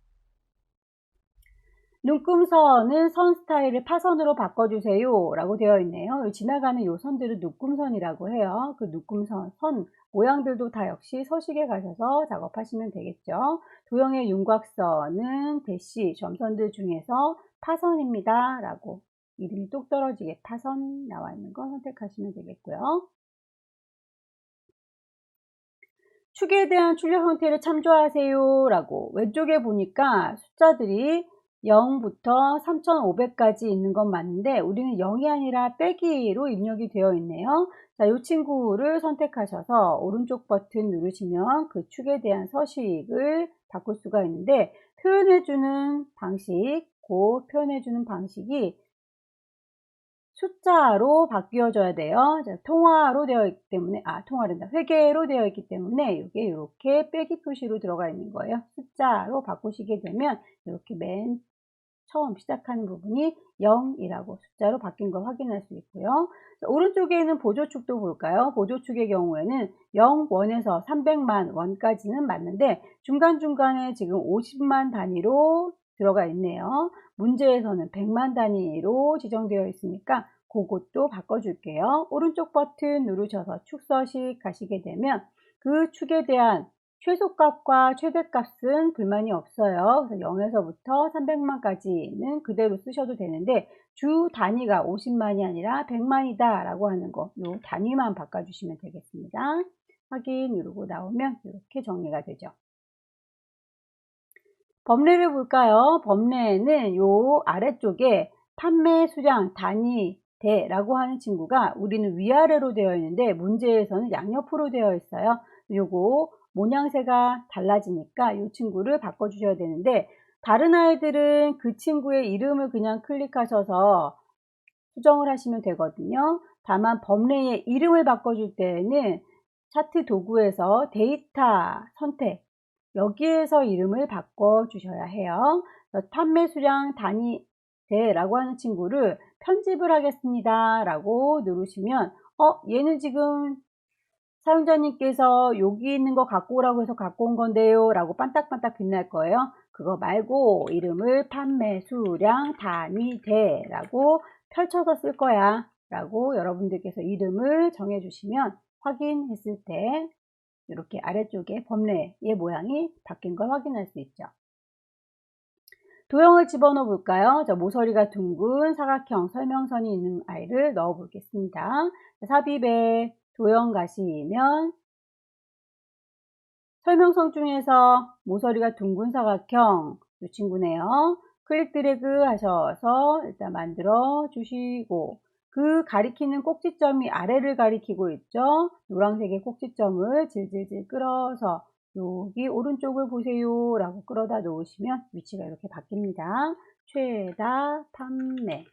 눈금선은 선 스타일을 파선으로 바꿔주세요 라고 되어 있네요. 지나가는 요 선들은 눈금선이라고 해요. 그 눈금선, 선 모양들도 다 역시 서식에 가셔서 작업하시면 되겠죠. 도형의 윤곽선은 대시, 점선들 중에서 파선입니다 라고 이름이 똑 떨어지게 파선 나와 있는 거 선택하시면 되겠고요. 축에 대한 출력 형태를 참조하세요 라고 왼쪽에 보니까 숫자들이 0부터 3500까지 있는 건 맞는데 우리는 0이 아니라 빼기로 입력이 되어 있네요. 자, 이 친구를 선택하셔서 오른쪽 버튼 누르시면 그 축에 대한 서식을 바꿀 수가 있는데 표현해주는 방식, 그 표현해주는 방식이 숫자로 바뀌어져야 돼요. 자, 통화로 되어 있기 때문에, 통화된다. 회계로 되어 있기 때문에 이게 이렇게 빼기 표시로 들어가 있는 거예요. 숫자로 바꾸시게 되면 이렇게 맨 처음 시작하는 부분이 0이라고 숫자로 바뀐 걸 확인할 수 있고요. 자, 오른쪽에 있는 보조축도 볼까요? 보조축의 경우에는 0원에서 300만 원까지는 맞는데 중간중간에 지금 50만 단위로 들어가 있네요. 문제에서는 100만 단위로 지정되어 있으니까 그것도 바꿔줄게요. 오른쪽 버튼 누르셔서 축 서식 가시게 되면 그 축에 대한 최소값과 최대값은 불만이 없어요. 그래서 0에서부터 300만까지는 그대로 쓰셔도 되는데 주 단위가 50만이 아니라 100만이다 라고 하는 거, 요 단위만 바꿔주시면 되겠습니다. 확인 누르고 나오면 이렇게 정리가 되죠. 범례를 볼까요? 범례에는 요 아래쪽에 판매 수량 단위대라고 하는 친구가 우리는 위아래로 되어 있는데 문제에서는 양옆으로 되어 있어요. 요거 모양새가 달라지니까 이 친구를 바꿔주셔야 되는데 다른 아이들은 그 친구의 이름을 그냥 클릭하셔서 수정을 하시면 되거든요. 다만 범례의 이름을 바꿔줄 때에는 차트 도구에서 데이터 선택 여기에서 이름을 바꿔주셔야 해요. 판매 수량 단위대라고 하는 친구를 편집을 하겠습니다 라고 누르시면 얘는 지금 사용자님께서 여기 있는 거 갖고 오라고 해서 갖고 온 건데요 라고 반딱반딱 빛날 거예요. 그거 말고 이름을 판매 수량 단위대 라고 펼쳐서 쓸 거야 라고 여러분들께서 이름을 정해 주시면 확인했을 때 이렇게 아래쪽에 범례의 모양이 바뀐 걸 확인할 수 있죠. 도형을 집어넣어 볼까요? 모서리가 둥근 사각형 설명선이 있는 아이를 넣어 보겠습니다. 삽입에 도형 가시면 설명선 중에서 모서리가 둥근 사각형 이 친구네요. 클릭 드래그 하셔서 일단 만들어 주시고 그 가리키는 꼭지점이 아래를 가리키고 있죠. 노란색의 꼭지점을 질질질 끌어서 여기 오른쪽을 보세요 라고 끌어다 놓으시면 위치가 이렇게 바뀝니다. 최다 판매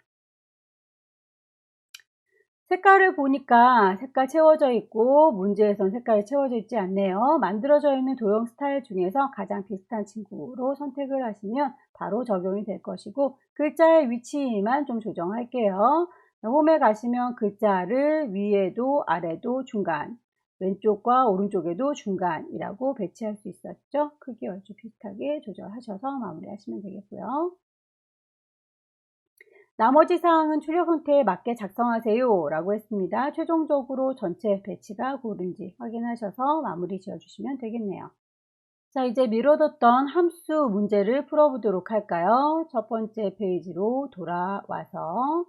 색깔을 보니까 색깔 채워져 있고 문제에선 색깔이 채워져 있지 않네요. 만들어져 있는 도형 스타일 중에서 가장 비슷한 친구로 선택을 하시면 바로 적용이 될 것이고 글자의 위치만 좀 조정할게요. 홈에 가시면 글자를 위에도 아래도 중간, 왼쪽과 오른쪽에도 중간이라고 배치할 수 있었죠. 크기 얼추 비슷하게 조절하셔서 마무리하시면 되겠고요. 나머지 사항은 출력 형태에 맞게 작성하세요 라고 했습니다. 최종적으로 전체 배치가 고른지 확인하셔서 마무리 지어주시면 되겠네요. 자, 이제 미뤄뒀던 함수 문제를 풀어보도록 할까요? 첫 번째 페이지로 돌아와서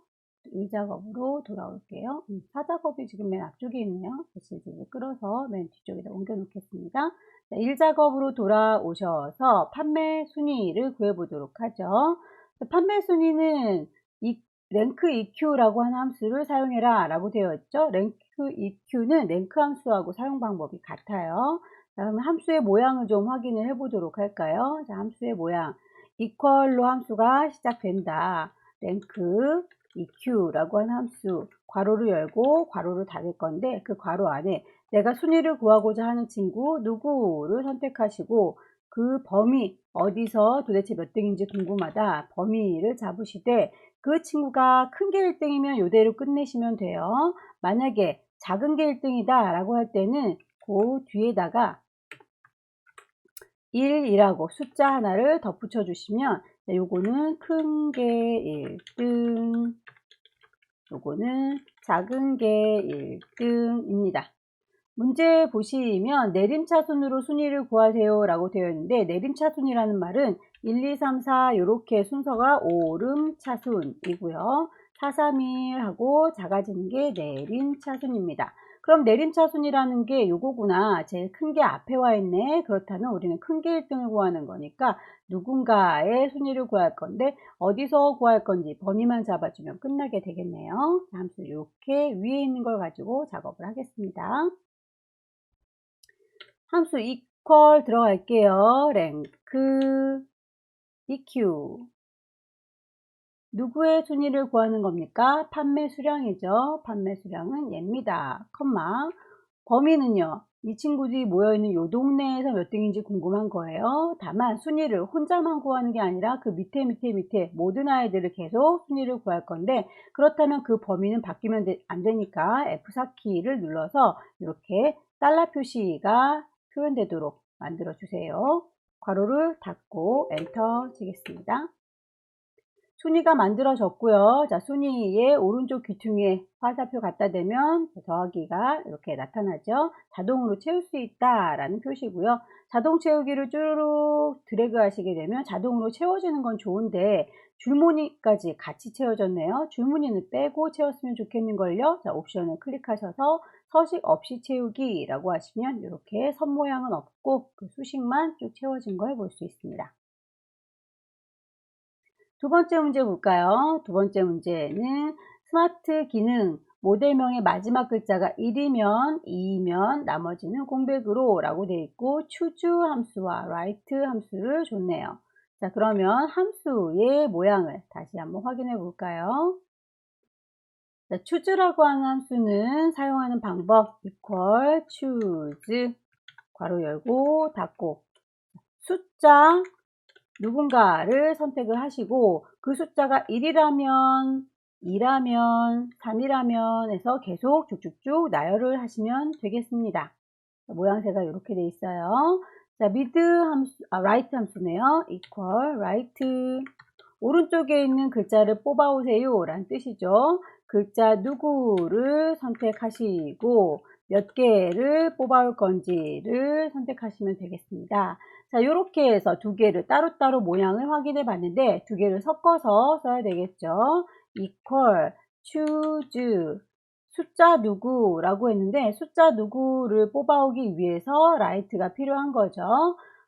1작업으로 돌아올게요. 4작업이 지금 맨 앞쪽에 있네요. 다시 끌어서 맨 뒤쪽에다 옮겨 놓겠습니다. 1작업으로 돌아오셔서 판매 순위를 구해보도록 하죠. 판매 순위는 랭크 EQ라고 하는 함수를 사용해라 라고 되어 있죠. 랭크 EQ는 랭크 함수하고 사용 방법이 같아요. 자, 그러면 함수의 모양을 좀 확인을 해 보도록 할까요? 자, 함수의 모양. equal로 함수가 시작된다. 랭크 EQ라고 하는 함수. 괄호를 열고 괄호를 닫을 건데 그 괄호 안에 내가 순위를 구하고자 하는 친구 누구를 선택하시고 그 범위 어디서 도대체 몇 등인지 궁금하다. 범위를 잡으시되 그 친구가 큰 게 1등이면 이대로 끝내시면 돼요. 만약에 작은 게 1등이다 라고 할 때는 그 뒤에다가 1이라고 숫자 하나를 덧붙여 주시면 요거는 큰 게 1등, 요거는 작은 게 1등입니다. 문제 보시면 내림차순으로 순위를 구하세요 라고 되어 있는데 내림차순이라는 말은 1, 2, 3, 4 이렇게 순서가 오름차순이고요. 4, 3, 1 하고 작아지는 게 내림차순입니다. 그럼 내림차순이라는 게 요거구나. 제일 큰 게 앞에 와 있네. 그렇다면 우리는 큰 게 1등을 구하는 거니까 누군가의 순위를 구할 건데 어디서 구할 건지 범위만 잡아주면 끝나게 되겠네요. 함수 이렇게 위에 있는 걸 가지고 작업을 하겠습니다. 함수 equal 들어갈게요. 랭크 EQ 누구의 순위를 구하는 겁니까? 판매 수량이죠. 판매 수량은 얘입니다. 컴마 범위는요. 이 친구들이 모여있는 요 동네에서 몇 등인지 궁금한 거예요. 다만 순위를 혼자만 구하는 게 아니라 그 밑에 모든 아이들을 계속 순위를 구할 건데 그렇다면 그 범위는 바뀌면 안 되니까 F4키를 눌러서 이렇게 달러 표시가 표현되도록 만들어 주세요. 괄호를 닫고 엔터 치겠습니다. 순위가 만들어졌고요. 자, 순위의 오른쪽 귀퉁이에 화살표 갖다 대면 더하기가 이렇게 나타나죠. 자동으로 채울 수 있다라는 표시고요. 자동 채우기를 쭈루룩 드래그 하시게 되면 자동으로 채워지는 건 좋은데 줄무늬까지 같이 채워졌네요. 줄무늬는 빼고 채웠으면 좋겠는걸요. 자, 옵션을 클릭하셔서 서식 없이 채우기라고 하시면 이렇게 선 모양은 없고 그 수식만 쭉 채워진 걸 볼 수 있습니다. 두 번째 문제 볼까요? 두 번째 문제는 스마트 기능 모델명의 마지막 글자가 1이면 2이면 나머지는 공백으로 라고 되어 있고 choose 함수와 write 함수를 줬네요. 자, 그러면 함수의 모양을 다시 한번 확인해 볼까요? 자, choose라고 하는 함수는 사용하는 방법 equal choose 괄호 열고 닫고 숫자 누군가를 선택을 하시고 그 숫자가 1이라면 2라면 3이라면 해서 계속 쭉쭉쭉 나열을 하시면 되겠습니다. 모양새가 이렇게 돼 있어요. 자, mid 함수, right 함수네요. equal right 오른쪽에 있는 글자를 뽑아오세요 라는 뜻이죠. 글자 누구를 선택하시고 몇 개를 뽑아올 건지를 선택하시면 되겠습니다. 자, 이렇게 해서 두 개를 따로따로 모양을 확인해 봤는데 두 개를 섞어서 써야 되겠죠. equal, choose, 숫자 누구라고 했는데 숫자 누구를 뽑아오기 위해서 right가 필요한 거죠.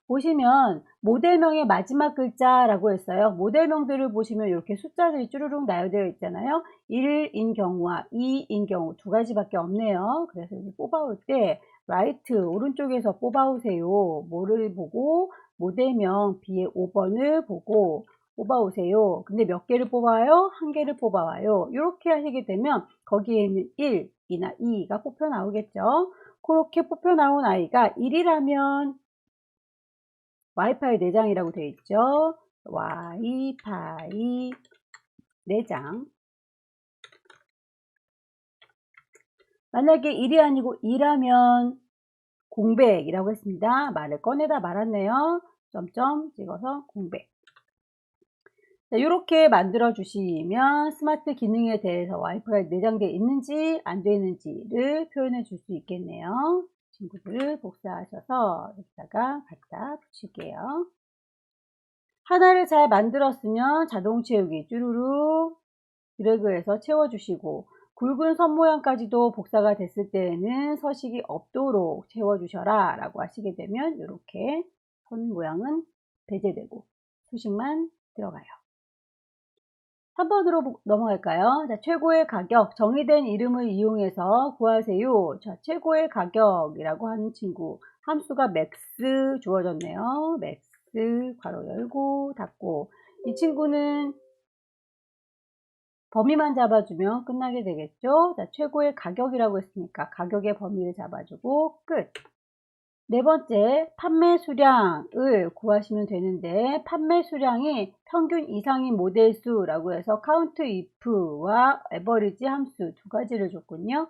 보시면 모델명의 마지막 글자라고 했어요. 모델명들을 보시면 이렇게 숫자들이 쭈루룩 나열되어 있잖아요. 1인 경우와 2인 경우 두 가지밖에 없네요. 그래서 여기 뽑아올 때 right 오른쪽에서 뽑아오세요. 뭐를 보고 모델명 B의 5번을 보고 뽑아오세요. 근데 몇 개를 뽑아요? 한 개를 뽑아와요. 이렇게 하시게 되면 거기에 있는 1이나 2가 뽑혀 나오겠죠. 그렇게 뽑혀 나온 아이가 1이라면 와이파이 내장이라고 되어 있죠. 와이파이 내장. 만약에 1이 아니고 2라면 공백이라고 했습니다. 말을 꺼내다 말았네요. 점점 찍어서 공백. 이렇게 만들어 주시면 스마트 기능에 대해서 와이파이가 내장되어 있는지 안 되어 있는지를 표현해 줄 수 있겠네요. 친구들을 복사하셔서 여기다가 갖다 붙일게요. 하나를 잘 만들었으면 자동 채우기 쭈루루 드래그해서 채워주시고, 굵은 선 모양까지도 복사가 됐을 때에는 서식이 없도록 채워주셔라 라고 하시게 되면 이렇게 선 모양은 배제되고 수식만 들어가요. 3번으로 넘어갈까요? 자, 최고의 가격, 정의된 이름을 이용해서 구하세요. 자, 최고의 가격이라고 하는 친구, 함수가 맥스 주어졌네요. 맥스 괄호 열고 닫고, 이 친구는 범위만 잡아주면 끝나게 되겠죠. 자, 최고의 가격이라고 했으니까 가격의 범위를 잡아주고 끝. 네 번째, 판매 수량을 구하시면 되는데, 판매 수량이 평균 이상인 모델 수라고 해서 count if와 average 함수 두 가지를 줬군요.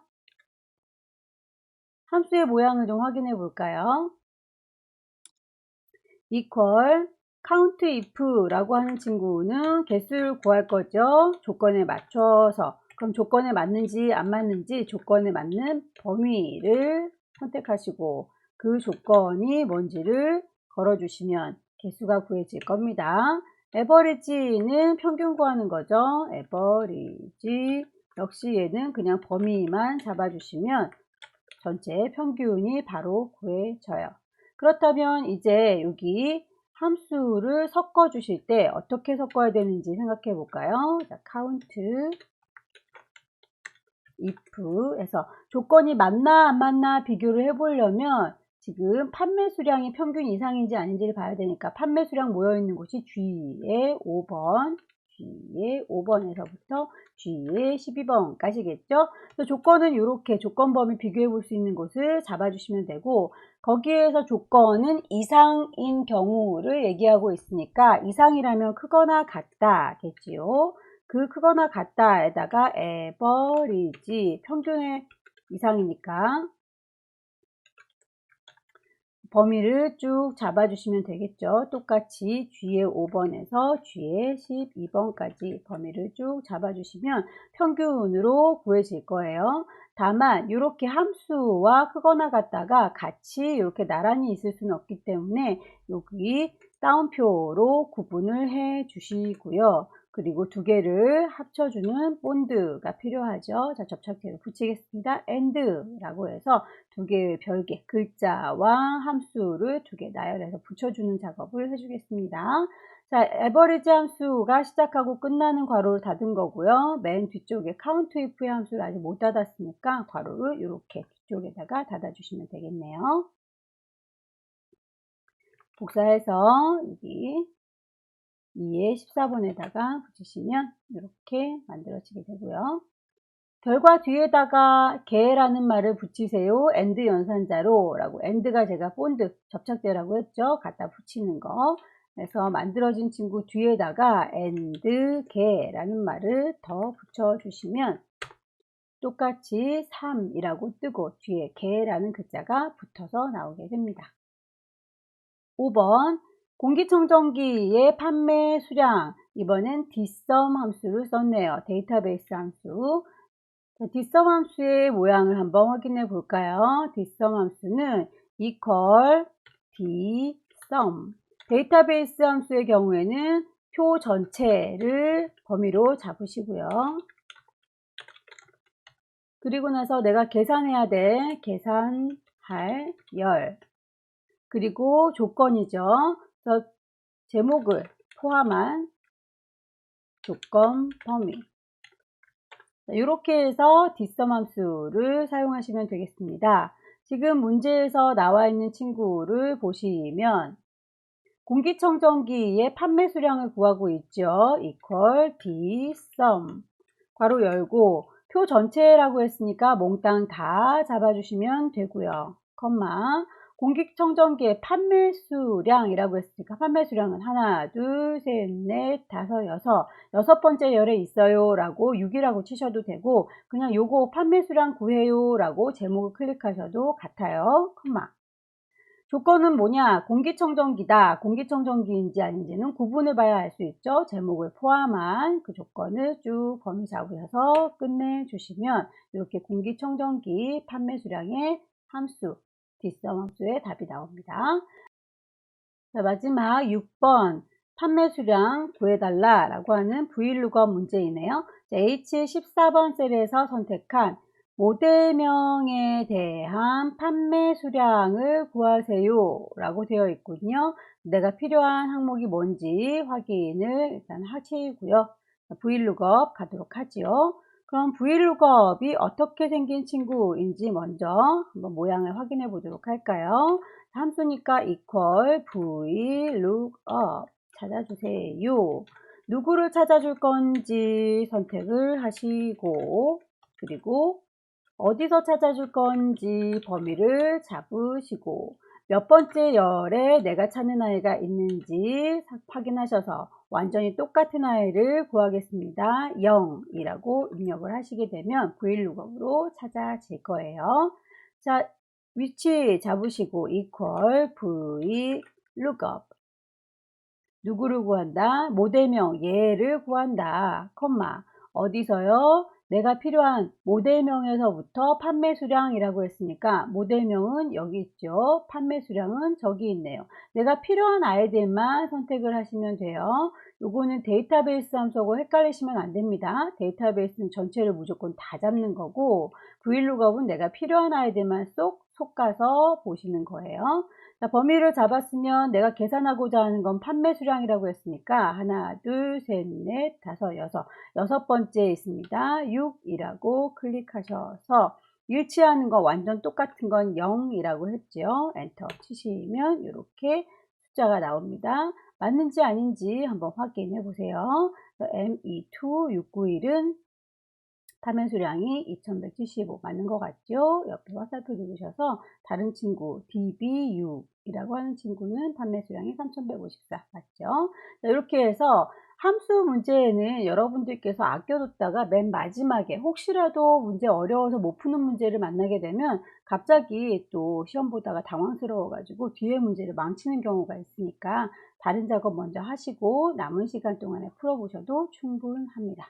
함수의 모양을 좀 확인해 볼까요? equal count if라고 하는 친구는 개수를 구할 거죠. 조건에 맞춰서. 그럼 조건에 맞는지 안 맞는지 조건에 맞는 범위를 선택하시고 그 조건이 뭔지를 걸어주시면 개수가 구해질 겁니다. average는 평균 구하는 거죠. average 역시 얘는 그냥 범위만 잡아주시면 전체 평균이 바로 구해져요. 그렇다면 이제 여기 함수를 섞어 주실 때 어떻게 섞어야 되는지 생각해 볼까요? 자, count if에서 조건이 맞나 안 맞나 비교를 해 보려면 지금 판매 수량이 평균 이상인지 아닌지를 봐야 되니까 판매 수량 모여 있는 곳이 G의 5번, G의 5번에서부터 G의 12번까지겠죠. 조건은 이렇게 조건 범위 비교해 볼 수 있는 곳을 잡아주시면 되고, 거기에서 조건은 이상인 경우를 얘기하고 있으니까 이상이라면 크거나 같다겠지요. 그 크거나 같다에다가 average 평균의 이상이니까 범위를 쭉 잡아주시면 되겠죠. 똑같이 G의 5번에서 G의 12번까지 범위를 쭉 잡아주시면 평균으로 구해질 거예요. 다만 이렇게 함수와 크거나 같다가 같이 이렇게 나란히 있을 수는 없기 때문에 여기 따옴표로 구분을 해 주시고요. 그리고 두 개를 합쳐주는 본드가 필요하죠. 자, 접착제를 붙이겠습니다. and라고 해서 두 개의 별개 글자와 함수를 두 개 나열해서 붙여주는 작업을 해주겠습니다. 자, average 함수가 시작하고 끝나는 괄호를 닫은 거고요. 맨 뒤쪽에 count if의 함수를 아직 못 닫았으니까 괄호를 이렇게 뒤쪽에다가 닫아주시면 되겠네요. 복사해서 여기 2의 14번에다가 붙이시면 이렇게 만들어지게 되고요. 결과 뒤에다가 개라는 말을 붙이세요. and 연산자로 라고. and가 제가 본드 접착제라고 했죠. 갖다 붙이는 거. 그래서 만들어진 친구 뒤에다가 and 개라는 말을 더 붙여주시면 똑같이 3이라고 뜨고 뒤에 개라는 글자가 붙어서 나오게 됩니다. 5번 공기청정기의 판매 수량, 이번엔 dsum 함수를 썼네요. 데이터베이스 함수. dsum 함수의 모양을 한번 확인해 볼까요? dsum 함수는 equal dsum. 데이터베이스 함수의 경우에는 표 전체를 범위로 잡으시고요. 그리고 나서 내가 계산해야 돼. 계산할 열. 그리고 조건이죠. 그래서 제목을 포함한 조건 범위. 이렇게 해서 dsum 함수를 사용하시면 되겠습니다. 지금 문제에서 나와 있는 친구를 보시면 공기청정기의 판매 수량을 구하고 있죠. equal B sum. 괄호 열고 표 전체라고 했으니까 몽땅 다 잡아주시면 되고요. 컴마. 공기청정기의 판매 수량이라고 했으니까 판매 수량은 하나, 둘, 셋, 넷, 다섯, 여섯 번째 열에 있어요 라고 6이라고 치셔도 되고 그냥 요거 판매 수량 구해요 라고 제목을 클릭하셔도 같아요. 컴마. 조건은 뭐냐? 공기청정기다. 공기청정기인지 아닌지는 구분을 봐야 알 수 있죠. 제목을 포함한 그 조건을 쭉 범위 잡으셔서 끝내주시면 이렇게 공기청정기 판매 수량의 함수, 뒷섬 함수의 답이 나옵니다. 자, 마지막 6번 판매 수량 구해달라 라고 하는 VLOOKUP 문제이네요. H14번 셀에서 선택한 모델명에 대한 판매 수량을 구하세요 라고 되어 있군요. 내가 필요한 항목이 뭔지 확인을 일단 하시고요. VLOOKUP 가도록 하지요. 그럼 VLOOKUP이 어떻게 생긴 친구인지 먼저 한번 모양을 확인해 보도록 할까요? 함수니까 equal VLOOKUP 찾아주세요. 누구를 찾아줄 건지 선택을 하시고 그리고 어디서 찾아줄 건지 범위를 잡으시고 몇 번째 열에 내가 찾는 아이가 있는지 확인하셔서 완전히 똑같은 아이를 구하겠습니다. 0이라고 입력을 하시게 되면 VLOOKUP으로 찾아질 거예요. 자, 위치 잡으시고 equal VLOOKUP 누구를 구한다? 모델명 얘를 구한다. 콤마 어디서요? 내가 필요한 모델명에서부터 판매 수량이라고 했으니까 모델명은 여기 있죠. 판매 수량은 저기 있네요. 내가 필요한 아이들만 선택을 하시면 돼요. 요거는 데이터베이스 함수하고 헷갈리시면 안 됩니다. 데이터베이스는 전체를 무조건 다 잡는 거고 VLOOKUP은 내가 필요한 아이들만 쏙 속아서 보시는 거예요. 자, 범위를 잡았으면 내가 계산하고자 하는 건 판매 수량이라고 했으니까 하나, 둘, 셋, 넷, 다섯, 여섯 번째 있습니다. 6이라고 클릭하셔서 일치하는 거 완전 똑같은 건 0이라고 했죠. 엔터 치시면 이렇게 숫자가 나옵니다. 맞는지 아닌지 한번 확인해 보세요. ME2691은 판매 수량이 2175 맞는 것 같죠? 옆에 화살표 누르셔서 다른 친구 DB6이라고 하는 친구는 판매 수량이 3154 맞죠? 자, 이렇게 해서 함수 문제에는 여러분들께서 아껴뒀다가 맨 마지막에 혹시라도 문제 어려워서 못 푸는 문제를 만나게 되면 갑자기 또 시험 보다가 당황스러워 가지고 뒤에 문제를 망치는 경우가 있으니까 다른 작업 먼저 하시고 남은 시간 동안에 풀어보셔도 충분합니다.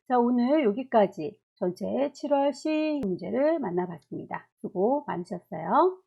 자, 오늘 여기까지 전체 7월 C 문제를 만나봤습니다. 수고 많으셨어요.